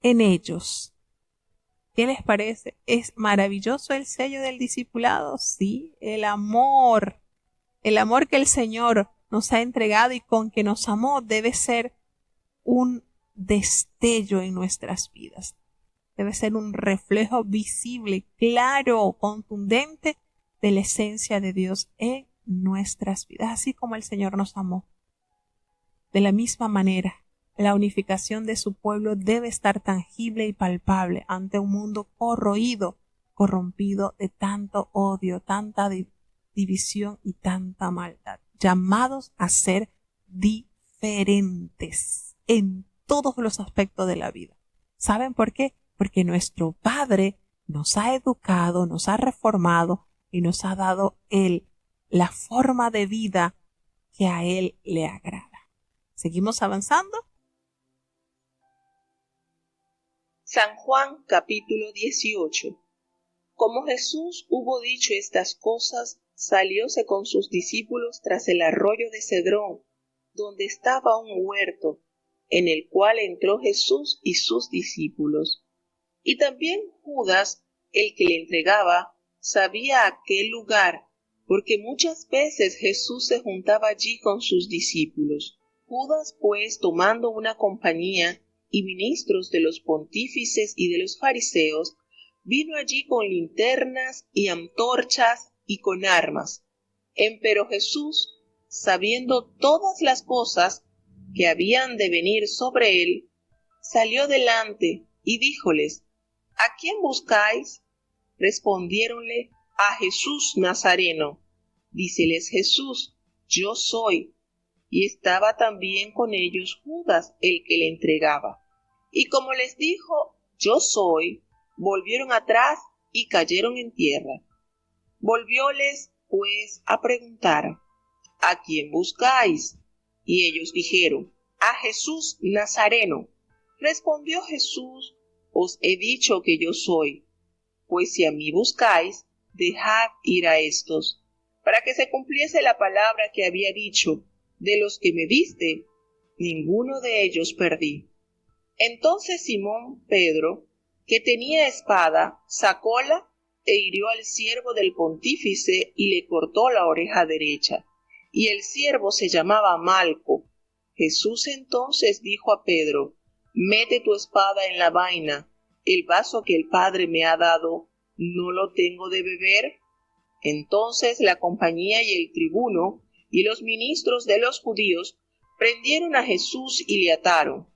en ellos. ¿Qué les parece? ¿Es maravilloso el sello del discipulado? Sí, el amor que el Señor nos ha entregado y con que nos amó debe ser un destello en nuestras vidas. Debe ser un reflejo visible, claro, contundente de la esencia de Dios en nuestras vidas, así como el Señor nos amó. De la misma manera, la unificación de su pueblo debe estar tangible y palpable ante un mundo corroído, corrompido de tanto odio, tanta división y tanta maldad. Llamados a ser diferentes en todos los aspectos de la vida. ¿Saben por qué? Porque nuestro Padre nos ha educado, nos ha reformado y nos ha dado la forma de vida que a Él le agrada. ¿Seguimos avanzando? San Juan capítulo 18. Como Jesús hubo dicho estas cosas, salióse con sus discípulos tras el arroyo de Cedrón, donde estaba un huerto, en el cual entró Jesús y sus discípulos. Y también Judas, el que le entregaba, sabía aquel lugar, porque muchas veces Jesús se juntaba allí con sus discípulos. Judas, pues, tomando una compañía y ministros de los pontífices y de los fariseos, vino allí con linternas y antorchas y con armas. Empero Jesús, sabiendo todas las cosas que habían de venir sobre él, salió delante y díjoles: ¿A quién buscáis? Respondiéronle: A Jesús Nazareno. Díceles Jesús: Yo soy. Y estaba también con ellos Judas, el que le entregaba. Y como les dijo: Yo soy, volvieron atrás y cayeron en tierra. Volvióles pues a preguntar: ¿A quién buscáis? Y ellos dijeron: A Jesús Nazareno. Respondió Jesús: Os he dicho que yo soy. Pues si a mí buscáis, dejad ir a estos, para que se cumpliese la palabra que había dicho: de los que me diste, ninguno de ellos perdí. Entonces Simón Pedro, que tenía espada, sacóla e hirió al siervo del pontífice y le cortó la oreja derecha. Y el siervo se llamaba Malco. Jesús entonces dijo a Pedro: Mete tu espada en la vaina. El vaso que el Padre me ha dado, ¿no lo tengo de beber? Entonces la compañía y el tribuno y los ministros de los judíos prendieron a Jesús y le ataron.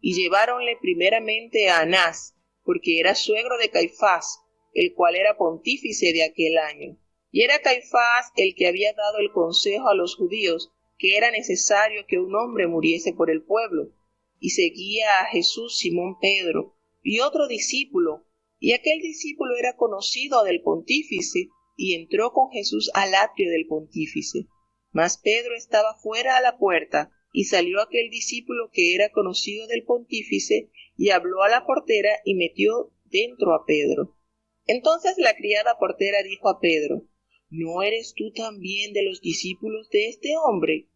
Y lleváronle primeramente a Anás, porque era suegro de Caifás, el cual era pontífice de aquel año. Y era Caifás el que había dado el consejo a los judíos que era necesario que un hombre muriese por el pueblo. Y seguía a Jesús Simón Pedro y otro discípulo, y aquel discípulo era conocido del pontífice, y entró con Jesús al atrio del pontífice. Mas Pedro estaba fuera a la puerta, y salió aquel discípulo que era conocido del pontífice, y habló a la portera, y metió dentro a Pedro. Entonces la criada portera dijo a Pedro: ¿No eres tú también de los discípulos de este hombre?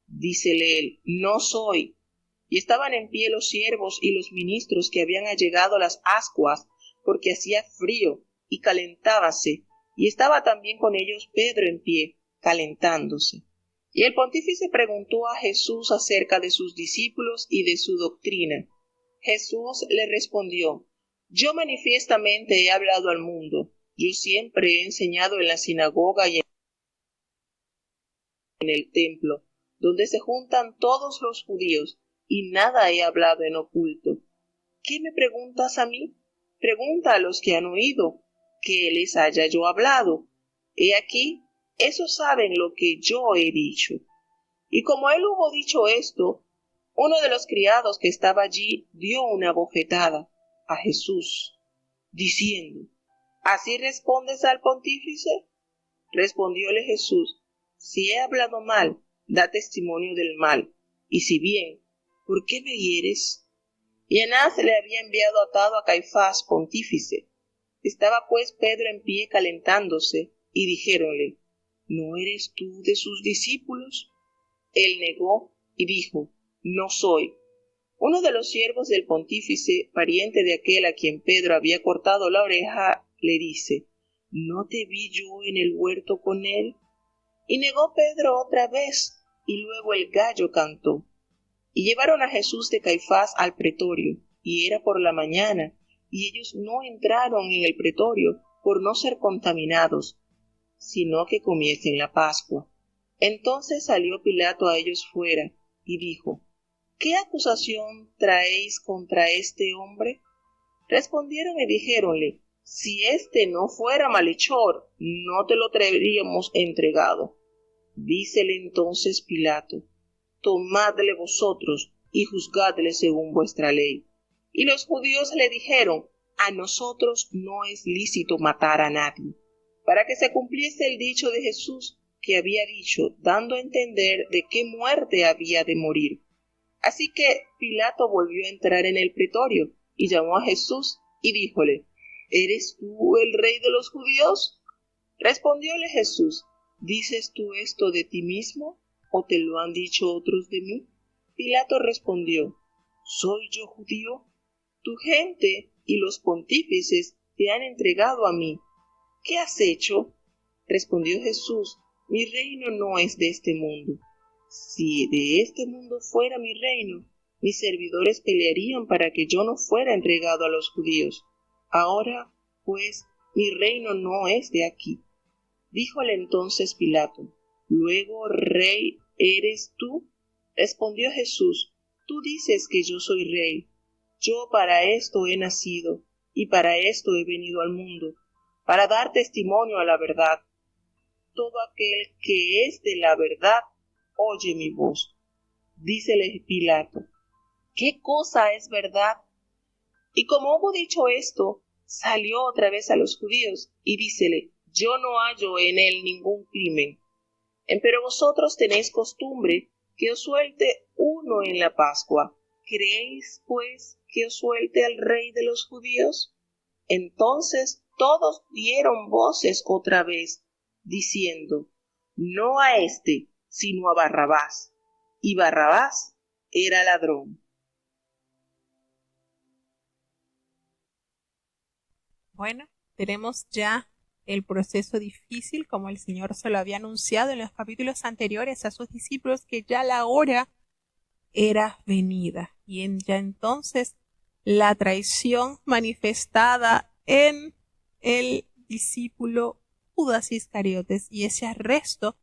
Dícele él: No soy. Y estaban en pie los siervos y los ministros que habían allegado las ascuas, porque hacía frío, y calentábase, y estaba también con ellos Pedro en pie, calentándose. Y el pontífice preguntó a Jesús acerca de sus discípulos y de su doctrina. Jesús le respondió: Yo manifiestamente he hablado al mundo. Yo siempre he enseñado en la sinagoga y en el templo, donde se juntan todos los judíos, y nada he hablado en oculto. ¿Qué me preguntas a mí? Pregunta a los que han oído, que les haya yo hablado. He aquí, esos saben lo que yo he dicho. Y como él hubo dicho esto, uno de los criados que estaba allí dio una bofetada a Jesús, diciendo: ¿Así respondes al pontífice? Respondióle Jesús: Si he hablado mal, da testimonio del mal, y si bien, ¿por qué me hieres? Y Anás le había enviado atado a Caifás, pontífice. Estaba pues Pedro en pie calentándose, y dijéronle: ¿No eres tú de sus discípulos? Él negó y dijo: No soy. Uno de los siervos del pontífice, pariente de aquel a quien Pedro había cortado la oreja, le dice: ¿No te vi yo en el huerto con él? Y negó Pedro otra vez, y luego el gallo cantó. Y llevaron a Jesús de Caifás al pretorio, y era por la mañana, y ellos no entraron en el pretorio por no ser contaminados, sino que comiesen la Pascua. Entonces salió Pilato a ellos fuera, y dijo: ¿Qué acusación traéis contra este hombre? Respondieron y dijéronle: Si éste no fuera malhechor, no te lo traeríamos entregado. Dícele entonces Pilato: Tomadle vosotros y juzgadle según vuestra ley. Y los judíos le dijeron: A nosotros no es lícito matar a nadie, para que se cumpliese el dicho de Jesús, que había dicho, dando a entender de qué muerte había de morir. Así que Pilato volvió a entrar en el pretorio, y llamó a Jesús, y díjole: ¿Eres tú el rey de los judíos? Respondióle Jesús: ¿Dices tú esto de ti mismo, o te lo han dicho otros de mí? Pilato respondió: ¿Soy yo judío? Tu gente y los pontífices te han entregado a mí. ¿Qué has hecho? Respondió Jesús: Mi reino no es de este mundo. Si de este mundo fuera mi reino, mis servidores pelearían para que yo no fuera entregado a los judíos. Ahora, pues, mi reino no es de aquí. Díjole entonces Pilato: ¿Luego rey eres tú? Respondió Jesús: Tú dices que yo soy rey. Yo para esto he nacido, y para esto he venido al mundo, para dar testimonio a la verdad. Todo aquel que es de la verdad oye mi voz. Dícele Pilato: ¿Qué cosa es verdad? Y como hubo dicho esto, salió otra vez a los judíos y dícele: Yo no hallo en él ningún crimen. Empero vosotros tenéis costumbre que os suelte uno en la Pascua. ¿Creéis, pues, que os suelte al rey de los judíos? Entonces todos dieron voces otra vez, diciendo: No a éste, sino a Barrabás. Y Barrabás era ladrón. Bueno, tenemos ya el proceso difícil, como el Señor se lo había anunciado en los capítulos anteriores a sus discípulos, que ya la hora era venida. Y ya entonces la traición manifestada en el discípulo Judas Iscariotes y ese arresto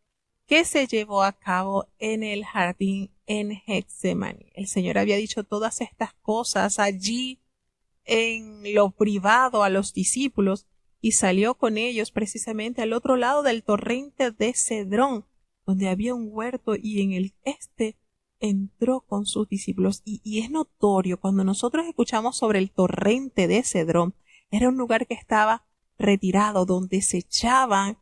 que se llevó a cabo en el jardín en Getsemaní. El Señor había dicho todas estas cosas allí en lo privado a los discípulos y salió con ellos precisamente al otro lado del torrente de Cedrón, donde había un huerto, y en el entró con sus discípulos. Y es notorio cuando nosotros escuchamos sobre el torrente de Cedrón, era un lugar que estaba retirado, donde se echaban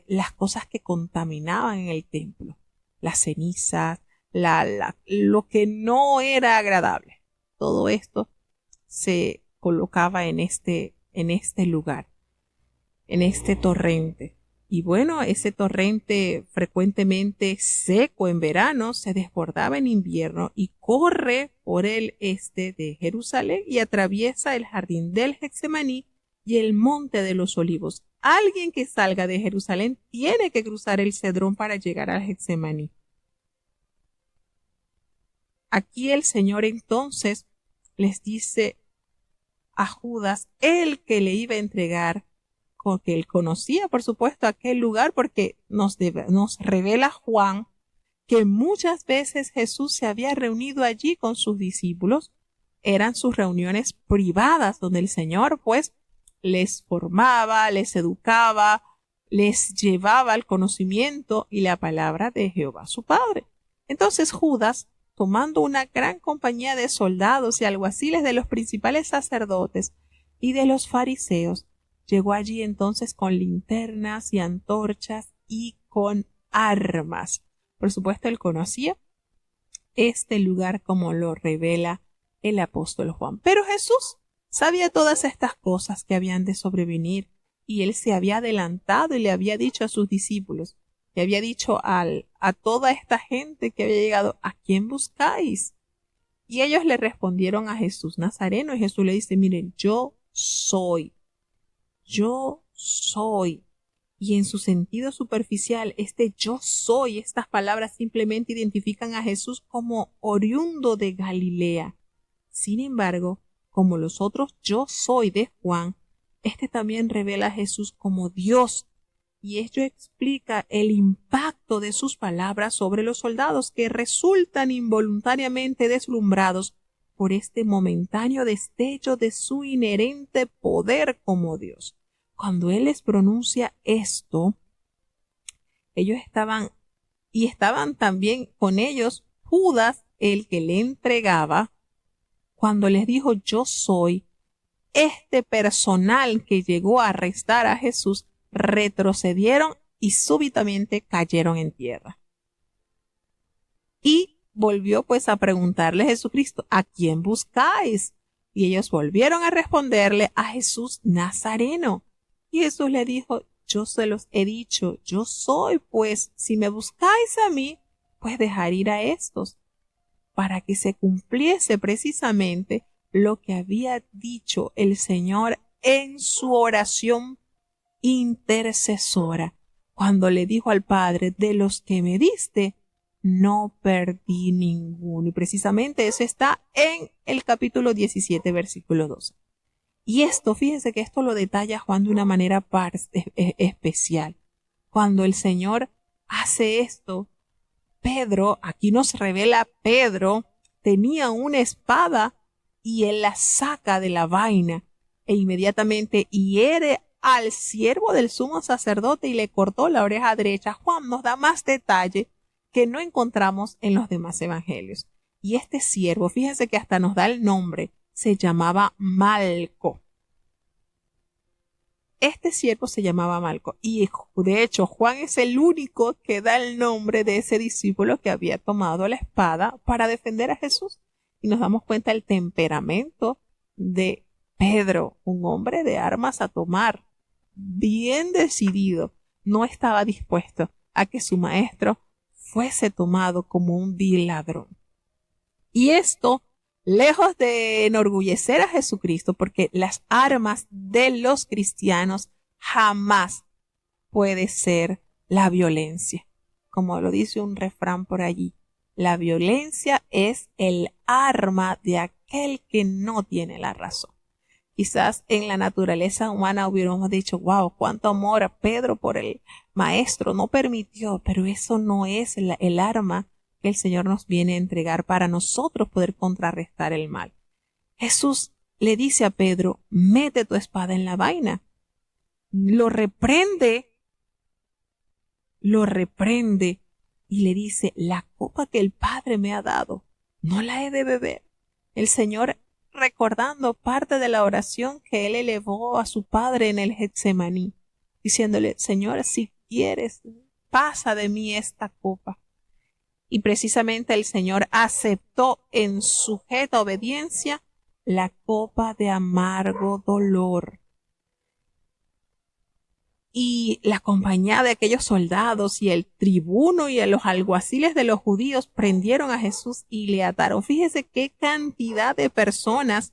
las cosas que contaminaban en el templo, las cenizas, lo que no era agradable. Todo esto se colocaba en este lugar, en este torrente. Y bueno, ese torrente frecuentemente seco en verano se desbordaba en invierno y corre por el este de Jerusalén y atraviesa el jardín del Getsemaní y el monte de los olivos. Alguien que salga de Jerusalén tiene que cruzar el Cedrón para llegar al Getsemaní. Aquí el Señor entonces les dice a Judas, el que le iba a entregar, porque él conocía, por supuesto, aquel lugar, porque nos revela Juan que muchas veces Jesús se había reunido allí con sus discípulos. Eran sus reuniones privadas, donde el Señor, pues, les formaba, les educaba, les llevaba al conocimiento y la palabra de Jehová su Padre. Entonces Judas, tomando una gran compañía de soldados y alguaciles de los principales sacerdotes y de los fariseos, llegó allí entonces con linternas y antorchas y con armas. Por supuesto, él conocía este lugar como lo revela el apóstol Juan. Pero Jesús sabía todas estas cosas que habían de sobrevenir y él se había adelantado y le había dicho a sus discípulos, le había dicho a toda esta gente que había llegado: ¿a quién buscáis? Y ellos le respondieron a Jesús Nazareno, y Jesús le dice: miren, yo soy. Y en su sentido superficial, yo soy, estas palabras simplemente identifican a Jesús como oriundo de Galilea. Sin embargo, como los otros yo soy de Juan, también revela a Jesús como Dios. Y ello explica el impacto de sus palabras sobre los soldados, que resultan involuntariamente deslumbrados por este momentáneo destello de su inherente poder como Dios. Cuando Él les pronuncia esto, ellos estaban también con ellos Judas, el que le entregaba. Cuando les dijo yo soy, este personal que llegó a arrestar a Jesús retrocedieron y súbitamente cayeron en tierra. Y volvió pues a preguntarle Jesucristo: ¿a quién buscáis? Y ellos volvieron a responderle: a Jesús Nazareno. Y Jesús le dijo: yo se los he dicho, yo soy, pues si me buscáis a mí, pues dejar ir a estos, para que se cumpliese precisamente lo que había dicho el Señor en su oración intercesora, cuando le dijo al Padre: de los que me diste, no perdí ninguno. Y precisamente eso está en el capítulo 17, versículo 12. Y esto, fíjense que esto lo detalla Juan de una manera especial. Cuando el Señor hace esto, Pedro, aquí nos revela Pedro, tenía una espada y él la saca de la vaina e inmediatamente hiere al siervo del sumo sacerdote y le cortó la oreja derecha. Juan nos da más detalle que no encontramos en los demás evangelios. Y este siervo, fíjense que hasta nos da el nombre, se llamaba Malco. Este siervo se llamaba Malco y de hecho Juan es el único que da el nombre de ese discípulo que había tomado la espada para defender a Jesús. Y nos damos cuenta del temperamento de Pedro, un hombre de armas a tomar, bien decidido, no estaba dispuesto a que su maestro fuese tomado como un vil ladrón. Y esto, lejos de enorgullecer a Jesucristo, porque las armas de los cristianos jamás puede ser la violencia. Como lo dice un refrán por allí, la violencia es el arma de aquel que no tiene la razón. Quizás en la naturaleza humana hubiéramos dicho, wow, cuánto amor a Pedro por el maestro, no permitió, pero eso no es el arma que el Señor nos viene a entregar para nosotros poder contrarrestar el mal. Jesús le dice a Pedro, mete tu espada en la vaina. Lo reprende y le dice, la copa que el Padre me ha dado, no la he de beber. El Señor, recordando parte de la oración que él elevó a su Padre en el Getsemaní, diciéndole, Señor, si quieres, pasa de mí esta copa. Y precisamente el Señor aceptó en sujeta obediencia la copa de amargo dolor. Y la compañía de aquellos soldados y el tribuno y los alguaciles de los judíos prendieron a Jesús y le ataron. Fíjese qué cantidad de personas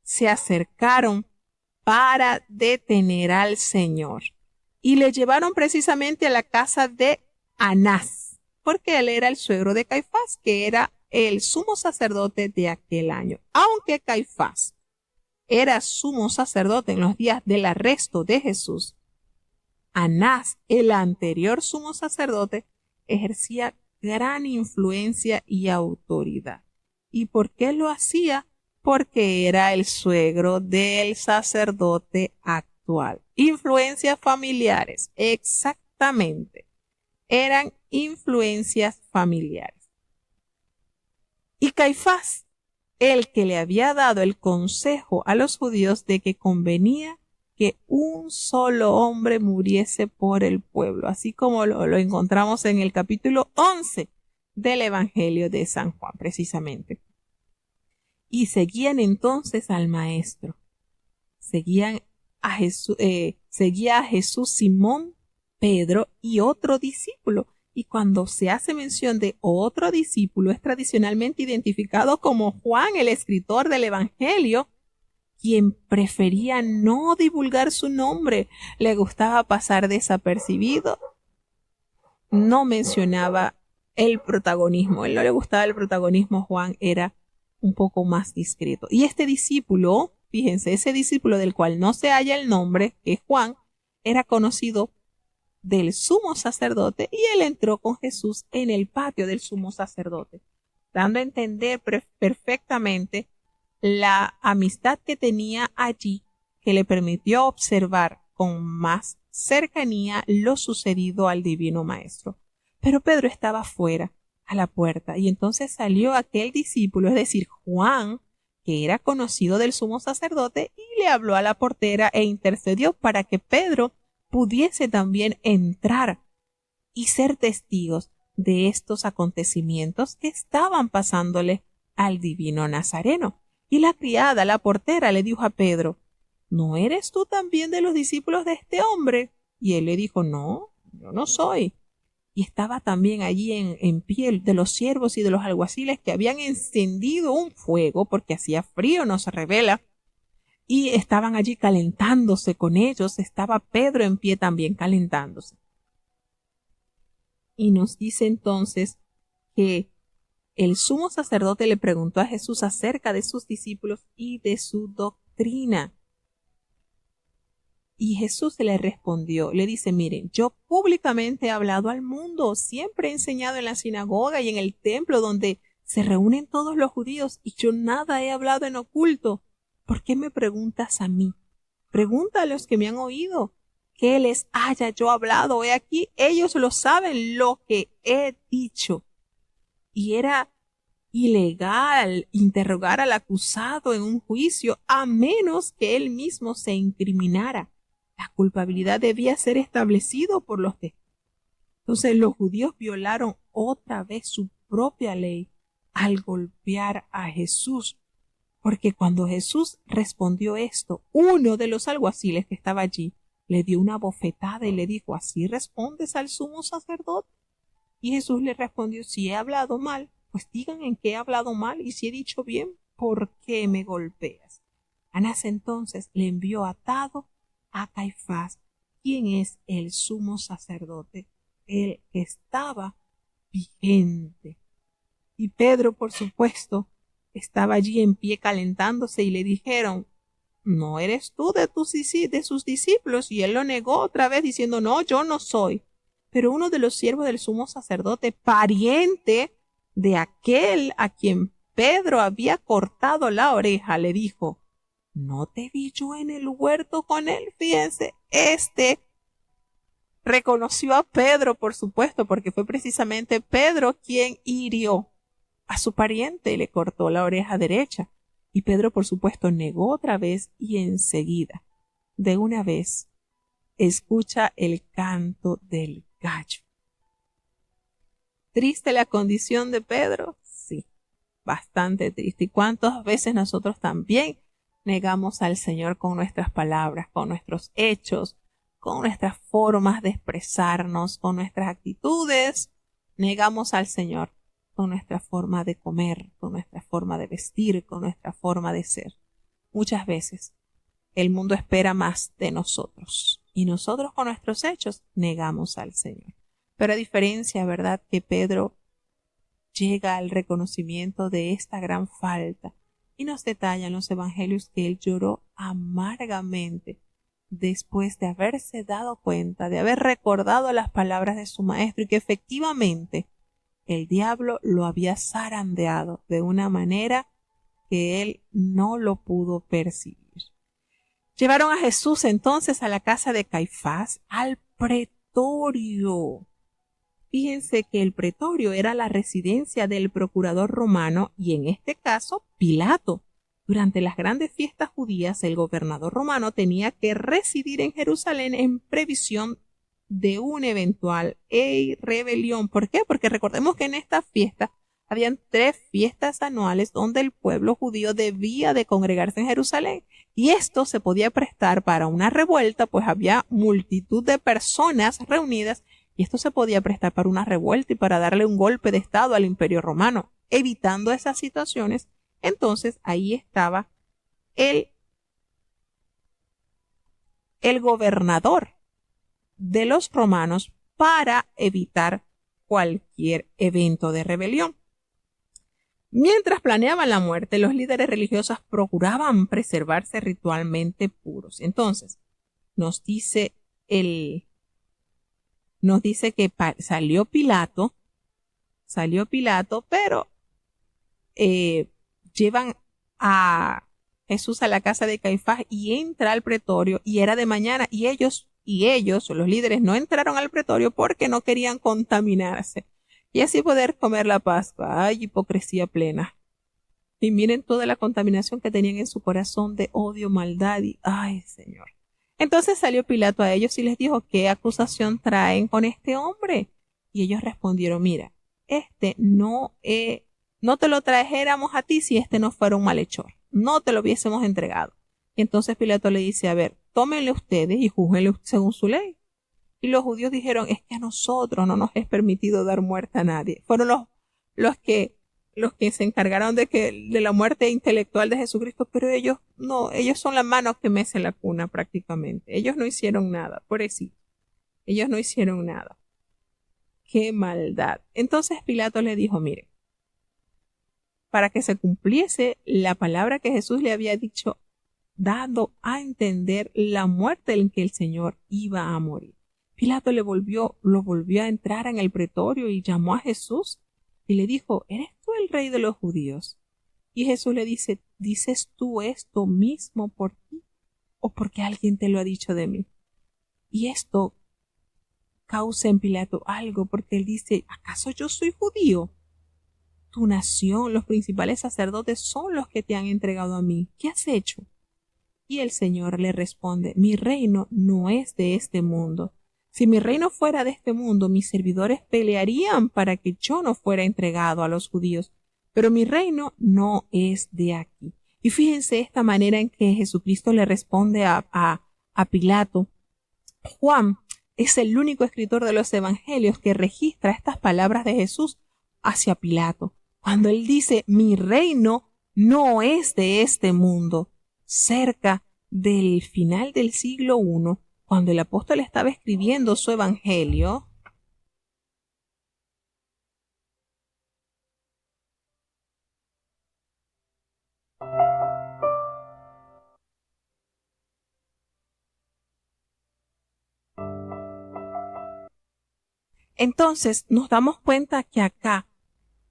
se acercaron para detener al Señor. Y le llevaron precisamente a la casa de Anás, porque él era el suegro de Caifás, que era el sumo sacerdote de aquel año. Aunque Caifás era sumo sacerdote en los días del arresto de Jesús, Anás, el anterior sumo sacerdote, ejercía gran influencia y autoridad. ¿Y por qué lo hacía? Porque era el suegro del sacerdote actual. Influencias familiares, exactamente. Eran influencias familiares. Y Caifás, el que le había dado el consejo a los judíos de que convenía que un solo hombre muriese por el pueblo, así como lo encontramos en el capítulo 11 del Evangelio de San Juan, precisamente. Y seguían entonces al maestro. Seguía a Jesús Simón, Pedro y otro discípulo. Y cuando se hace mención de otro discípulo, es tradicionalmente identificado como Juan, el escritor del Evangelio, quien prefería no divulgar su nombre, le gustaba pasar desapercibido, no mencionaba el protagonismo, él no le gustaba el protagonismo, Juan era un poco más discreto. Y este discípulo, fíjense, ese discípulo del cual no se halla el nombre, que es Juan, era conocido del sumo sacerdote y él entró con Jesús en el patio del sumo sacerdote, dando a entender perfectamente la amistad que tenía allí, que le permitió observar con más cercanía lo sucedido al divino maestro. Pero Pedro estaba fuera, a la puerta, y entonces salió aquel discípulo, es decir, Juan, que era conocido del sumo sacerdote, y le habló a la portera e intercedió para que Pedro pudiese también entrar y ser testigos de estos acontecimientos que estaban pasándole al divino Nazareno. Y la criada, la portera, le dijo a Pedro, ¿no eres tú también de los discípulos de este hombre? Y él le dijo, no, yo no soy. Y estaba también allí en pie de los siervos y de los alguaciles que habían encendido un fuego, porque hacía frío, nos revela, y estaban allí calentándose con ellos. Estaba Pedro en pie también calentándose. Y nos dice entonces que el sumo sacerdote le preguntó a Jesús acerca de sus discípulos y de su doctrina. Y Jesús le respondió, le dice, miren, yo públicamente he hablado al mundo, siempre he enseñado en la sinagoga y en el templo donde se reúnen todos los judíos y yo nada he hablado en oculto. ¿Por qué me preguntas a mí? Pregunta a los que me han oído. ¿Qué les haya yo hablado? He aquí, ellos lo saben lo que he dicho. Y era ilegal interrogar al acusado en un juicio a menos que él mismo se incriminara. La culpabilidad debía ser establecido por los testigos. Entonces los judíos violaron otra vez su propia ley al golpear a Jesús, porque cuando Jesús respondió esto, uno de los alguaciles que estaba allí le dio una bofetada y le dijo, ¿así respondes al sumo sacerdote? Y Jesús le respondió, si he hablado mal, pues digan en qué he hablado mal, y si he dicho bien, ¿por qué me golpeas? Anás entonces le envió atado a Caifás, quien es el sumo sacerdote, el que estaba vigente. Y Pedro, por supuesto, estaba allí en pie calentándose y le dijeron, ¿no eres tú de sus discípulos? Y él lo negó otra vez diciendo, no, yo no soy. Pero uno de los siervos del sumo sacerdote, pariente de aquel a quien Pedro había cortado la oreja, le dijo, ¿no te vi yo en el huerto con él? Fíjense, reconoció a Pedro, por supuesto, porque fue precisamente Pedro quien hirió a su pariente y le cortó la oreja derecha. Y Pedro, por supuesto, negó otra vez y enseguida, de una vez, escucha el canto del gallo. ¿Triste la condición de Pedro? Sí, bastante triste. ¿Y cuántas veces nosotros también negamos al Señor con nuestras palabras, con nuestros hechos, con nuestras formas de expresarnos, con nuestras actitudes? Negamos al Señor con nuestra forma de comer, con nuestra forma de vestir, con nuestra forma de ser. Muchas veces el mundo espera más de nosotros y nosotros con nuestros hechos negamos al Señor. Pero a diferencia, ¿verdad?, que Pedro llega al reconocimiento de esta gran falta y nos detallan los evangelios que él lloró amargamente después de haberse dado cuenta, de haber recordado las palabras de su maestro y que efectivamente el diablo lo había zarandeado de una manera que él no lo pudo percibir. Llevaron a Jesús entonces a la casa de Caifás, al pretorio. Fíjense que el pretorio era la residencia del procurador romano y en este caso Pilato. Durante las grandes fiestas judías, el gobernador romano tenía que residir en Jerusalén en previsión de una eventual rebelión. ¿Por qué? Porque recordemos que en esta fiesta habían 3 fiestas anuales donde el pueblo judío debía de congregarse en Jerusalén y esto se podía prestar para una revuelta, pues había multitud de personas reunidas y esto se podía prestar para una revuelta y para darle un golpe de estado al Imperio Romano. Evitando esas situaciones, entonces ahí estaba el gobernador de los romanos para evitar cualquier evento de rebelión. Mientras planeaban la muerte, los líderes religiosos procuraban preservarse ritualmente puros. Entonces, nos dice que salió Pilato, pero llevan a Jesús a la casa de Caifás y entra al pretorio y era de mañana y ellos, los líderes, no entraron al pretorio porque no querían contaminarse y así poder comer la Pascua. ¡Ay, hipocresía plena! Y miren toda la contaminación que tenían en su corazón de odio, maldad y ¡ay, Señor! Entonces salió Pilato a ellos y les dijo, ¿qué acusación traen con este hombre? Y ellos respondieron, mira, no te lo trajéramos a ti si no fuera un malhechor. No te lo hubiésemos entregado. Y entonces Pilato le dice, a ver, tómenle ustedes y júzguenle según su ley. Y los judíos dijeron, es que a nosotros no nos es permitido dar muerte a nadie. Fueron los que se encargaron de la muerte intelectual de Jesucristo, pero ellos son las manos que mecen la cuna prácticamente. Ellos no hicieron nada, pobrecito. Ellos no hicieron nada. ¡Qué maldad! Entonces Pilato le dijo, mire, para que se cumpliese la palabra que Jesús le había dicho dando a entender la muerte en que el Señor iba a morir. Pilato lo volvió a entrar en el pretorio y llamó a Jesús y le dijo: ¿Eres tú el rey de los judíos? Y Jesús le dice: ¿dices tú esto mismo por ti o porque alguien te lo ha dicho de mí? Y esto causa en Pilato algo, porque él dice: ¿acaso yo soy judío? Tu nación, los principales sacerdotes son los que te han entregado a mí. ¿Qué has hecho? Y el Señor le responde: mi reino no es de este mundo. Si mi reino fuera de este mundo, mis servidores pelearían para que yo no fuera entregado a los judíos. Pero mi reino no es de aquí. Y fíjense esta manera en que Jesucristo le responde a Pilato. Juan es el único escritor de los evangelios que registra estas palabras de Jesús hacia Pilato, cuando él dice: mi reino no es de este mundo. Cerca del final del siglo I, cuando el apóstol estaba escribiendo su evangelio, entonces nos damos cuenta que acá,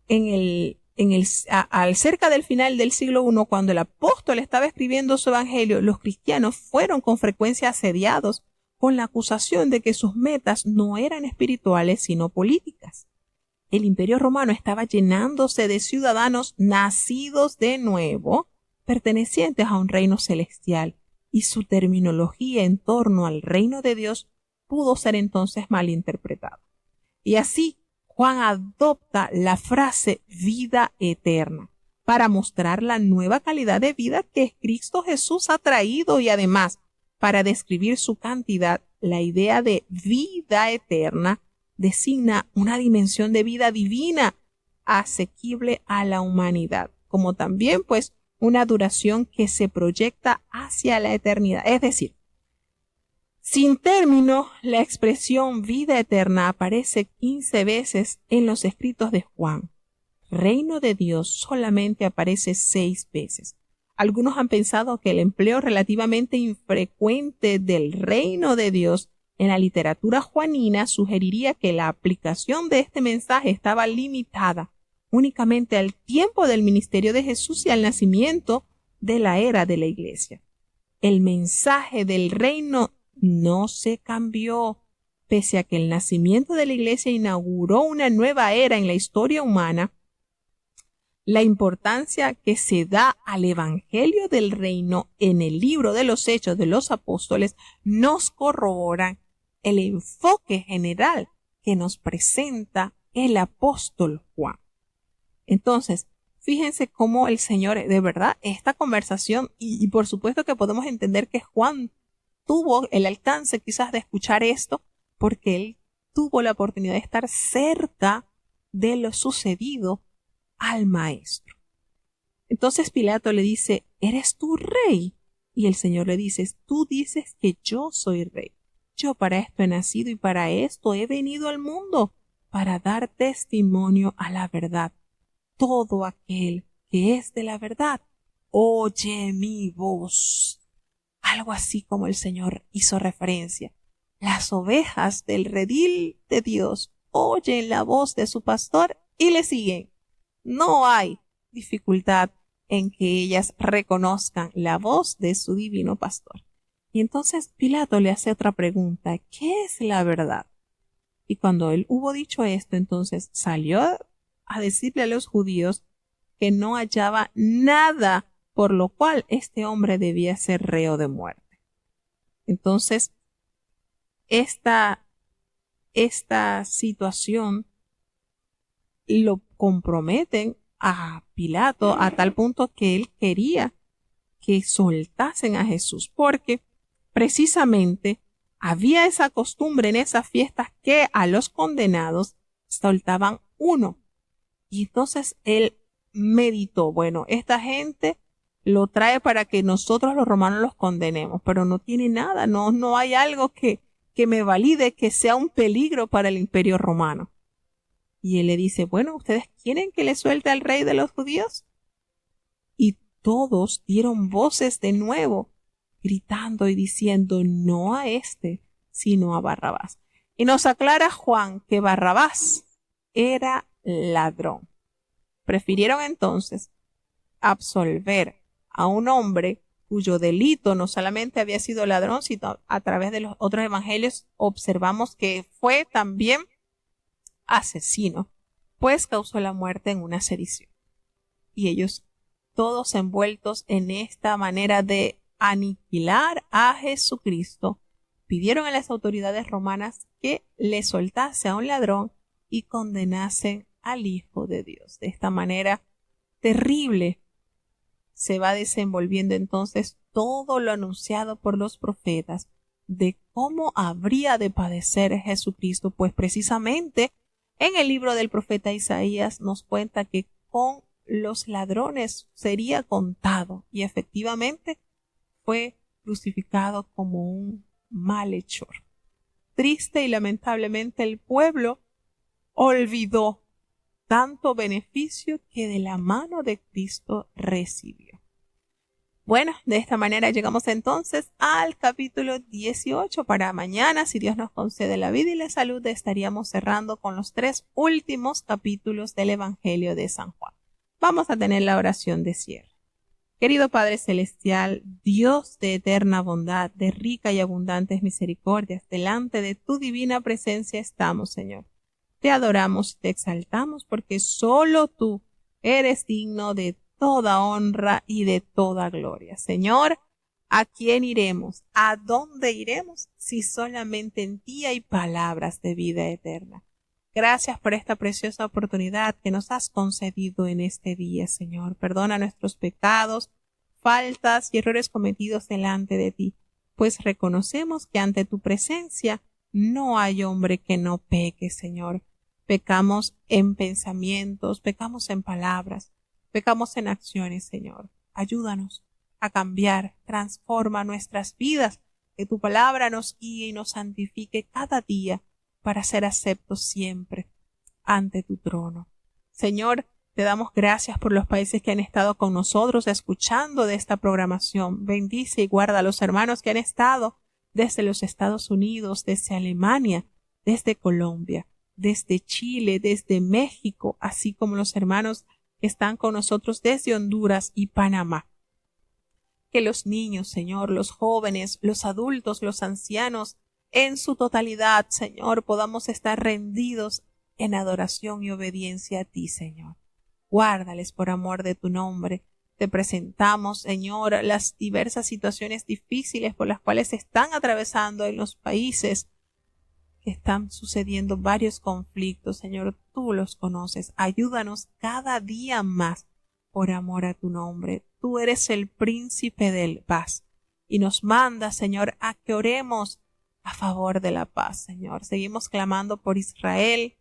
al cerca del final del siglo I, cuando el apóstol estaba escribiendo su evangelio, los cristianos fueron con frecuencia asediados con la acusación de que sus metas no eran espirituales sino políticas. El Imperio Romano estaba llenándose de ciudadanos nacidos de nuevo, pertenecientes a un reino celestial, y su terminología en torno al reino de Dios pudo ser entonces malinterpretada. Y así Juan adopta la frase vida eterna para mostrar la nueva calidad de vida que Cristo Jesús ha traído, y además para describir su cantidad. La idea de vida eterna designa una dimensión de vida divina asequible a la humanidad, como también pues una duración que se proyecta hacia la eternidad. Es decir, sin término, la expresión vida eterna aparece 15 veces en los escritos de Juan. Reino de Dios solamente aparece 6 veces. Algunos han pensado que el empleo relativamente infrecuente del reino de Dios en la literatura juanina sugeriría que la aplicación de este mensaje estaba limitada únicamente al tiempo del ministerio de Jesús y al nacimiento de la era de la Iglesia. El mensaje del reino no se cambió, pese a que el nacimiento de la Iglesia inauguró una nueva era en la historia humana. La importancia que se da al Evangelio del Reino en el libro de los Hechos de los Apóstoles nos corroboran el enfoque general que nos presenta el apóstol Juan. Entonces, fíjense cómo el Señor, de verdad, esta conversación, y por supuesto que podemos entender que Juan tuvo el alcance quizás de escuchar esto, porque él tuvo la oportunidad de estar cerca de lo sucedido al maestro. Entonces Pilato le dice: ¿eres tú rey? Y el Señor le dice: tú dices que yo soy rey. Yo para esto he nacido y para esto he venido al mundo, para dar testimonio a la verdad. Todo aquel que es de la verdad, oye mi voz. Algo así como el Señor hizo referencia. Las ovejas del redil de Dios oyen la voz de su pastor y le siguen. No hay dificultad en que ellas reconozcan la voz de su divino pastor. Y entonces Pilato le hace otra pregunta: ¿qué es la verdad? Y cuando él hubo dicho esto, entonces salió a decirle a los judíos que no hallaba nada por lo cual este hombre debía ser reo de muerte. Entonces, esta situación lo comprometen a Pilato a tal punto que él quería que soltasen a Jesús, porque precisamente había esa costumbre en esas fiestas que a los condenados soltaban uno. Y entonces él meditó: bueno, esta gente lo trae para que nosotros los romanos los condenemos, pero no tiene nada, no hay algo que me valide que sea un peligro para el Imperio Romano. Y él le dice: bueno, ¿ustedes quieren que le suelte al rey de los judíos? Y todos dieron voces de nuevo gritando y diciendo no a este, sino a Barrabás. Y nos aclara Juan que Barrabás era ladrón. Prefirieron entonces absolver a un hombre cuyo delito no solamente había sido ladrón, sino a través de los otros evangelios observamos que fue también asesino, pues causó la muerte en una sedición. Y ellos, todos envueltos en esta manera de aniquilar a Jesucristo, pidieron a las autoridades romanas que le soltase a un ladrón y condenasen al Hijo de Dios. De esta manera terrible se va desenvolviendo entonces todo lo anunciado por los profetas de cómo habría de padecer Jesucristo, pues precisamente en el libro del profeta Isaías nos cuenta que con los ladrones sería contado y efectivamente fue crucificado como un malhechor. Triste y lamentablemente el pueblo olvidó tanto beneficio que de la mano de Cristo recibió. Bueno, de esta manera llegamos entonces al capítulo 18. Para mañana, si Dios nos concede la vida y la salud, estaríamos cerrando con los 3 últimos capítulos del Evangelio de San Juan. Vamos a tener la oración de cierre. Querido Padre Celestial, Dios de eterna bondad, de rica y abundantes misericordias, delante de tu divina presencia estamos, Señor. Te adoramos y te exaltamos porque solo tú eres digno de toda honra y de toda gloria. Señor, ¿a quién iremos? ¿A dónde iremos si solamente en ti hay palabras de vida eterna? Gracias por esta preciosa oportunidad que nos has concedido en este día, Señor. Perdona nuestros pecados, faltas y errores cometidos delante de ti, pues reconocemos que ante tu presencia no hay hombre que no peque, Señor. Pecamos en pensamientos, pecamos en palabras, pecamos en acciones, Señor. Ayúdanos a cambiar, transforma nuestras vidas, que tu palabra nos guíe y nos santifique cada día para ser aceptos siempre ante tu trono. Señor, te damos gracias por los países que han estado con nosotros escuchando de esta programación. Bendice y guarda a los hermanos que han estado desde los Estados Unidos, desde Alemania, desde Colombia, desde Chile, desde México, así como los hermanos que están con nosotros desde Honduras y Panamá. Que los niños, Señor, los jóvenes, los adultos, los ancianos, en su totalidad, Señor, podamos estar rendidos en adoración y obediencia a ti, Señor. Guárdales por amor de tu nombre. Te presentamos, Señor, las diversas situaciones difíciles por las cuales se están atravesando en los países que están sucediendo varios conflictos. Señor, tú los conoces. Ayúdanos cada día más por amor a tu nombre. Tú eres el príncipe de paz y nos mandas, Señor, a que oremos a favor de la paz, Señor. Seguimos clamando por Israel,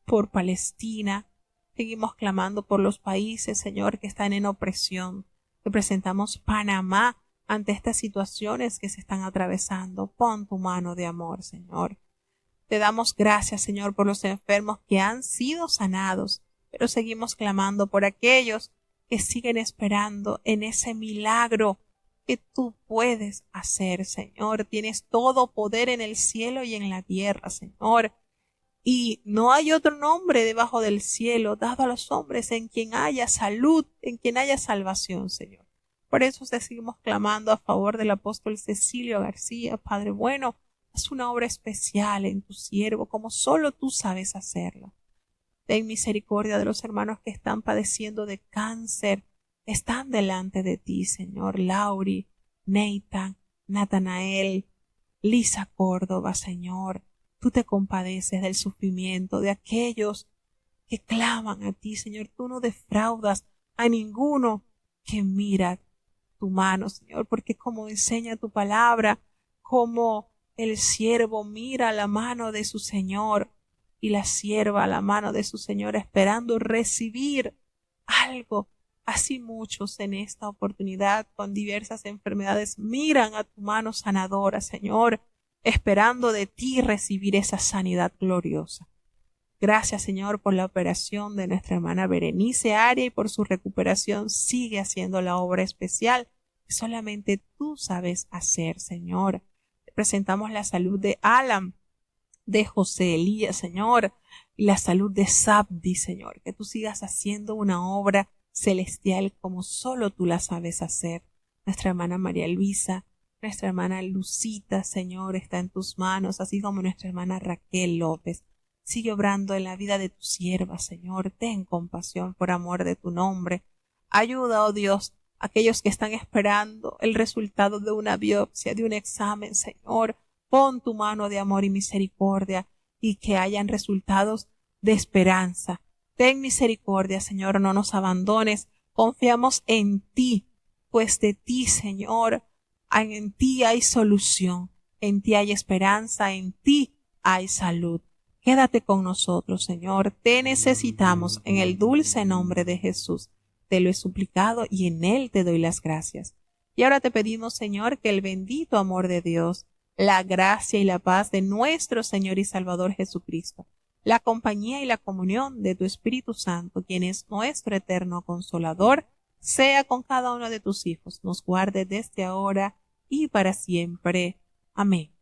por Palestina. Seguimos clamando por los países, Señor, que están en opresión. Te presentamos Panamá ante estas situaciones que se están atravesando. Pon tu mano de amor, Señor. Te damos gracias, Señor, por los enfermos que han sido sanados, pero seguimos clamando por aquellos que siguen esperando en ese milagro que tú puedes hacer, Señor. Tienes todo poder en el cielo y en la tierra, Señor. Y no hay otro nombre debajo del cielo dado a los hombres en quien haya salud, en quien haya salvación, Señor. Por eso seguimos clamando a favor del apóstol Cecilio García. Padre bueno, haz una obra especial en tu siervo, como solo tú sabes hacerlo. Ten misericordia de los hermanos que están padeciendo de cáncer. Están delante de ti, Señor. Lauri, Nathan, Natanael, Lisa Córdoba, Señor. Tú te compadeces del sufrimiento de aquellos que claman a ti, Señor. Tú no defraudas a ninguno que mira tu mano, Señor, porque como enseña tu palabra, como el siervo mira la mano de su Señor y la sierva la mano de su Señor esperando recibir algo. Así muchos en esta oportunidad con diversas enfermedades miran a tu mano sanadora, Señor, esperando de ti recibir esa sanidad gloriosa. Gracias, Señor, por la operación de nuestra hermana Berenice Aria y por su recuperación. Sigue haciendo la obra especial que solamente tú sabes hacer, Señor. Te presentamos la salud de Alan, de José Elías, Señor, y la salud de Sabdi, Señor, que tú sigas haciendo una obra celestial como solo tú la sabes hacer. Nuestra hermana María Luisa, nuestra hermana Lucita, Señor, está en tus manos, así como nuestra hermana Raquel López. Sigue obrando en la vida de tu sierva, Señor. Ten compasión por amor de tu nombre. Ayuda, oh Dios, a aquellos que están esperando el resultado de una biopsia, de un examen, Señor. Pon tu mano de amor y misericordia y que hayan resultados de esperanza. Ten misericordia, Señor, no nos abandones. Confiamos en ti, pues de ti, Señor, en ti hay solución, en ti hay esperanza, en ti hay salud. Quédate con nosotros, Señor. Te necesitamos en el dulce nombre de Jesús. Te lo he suplicado y en él te doy las gracias. Y ahora te pedimos, Señor, que el bendito amor de Dios, la gracia y la paz de nuestro Señor y Salvador Jesucristo, la compañía y la comunión de tu Espíritu Santo, quien es nuestro eterno Consolador, sea con cada uno de tus hijos, nos guarde desde ahora y para siempre. Amén.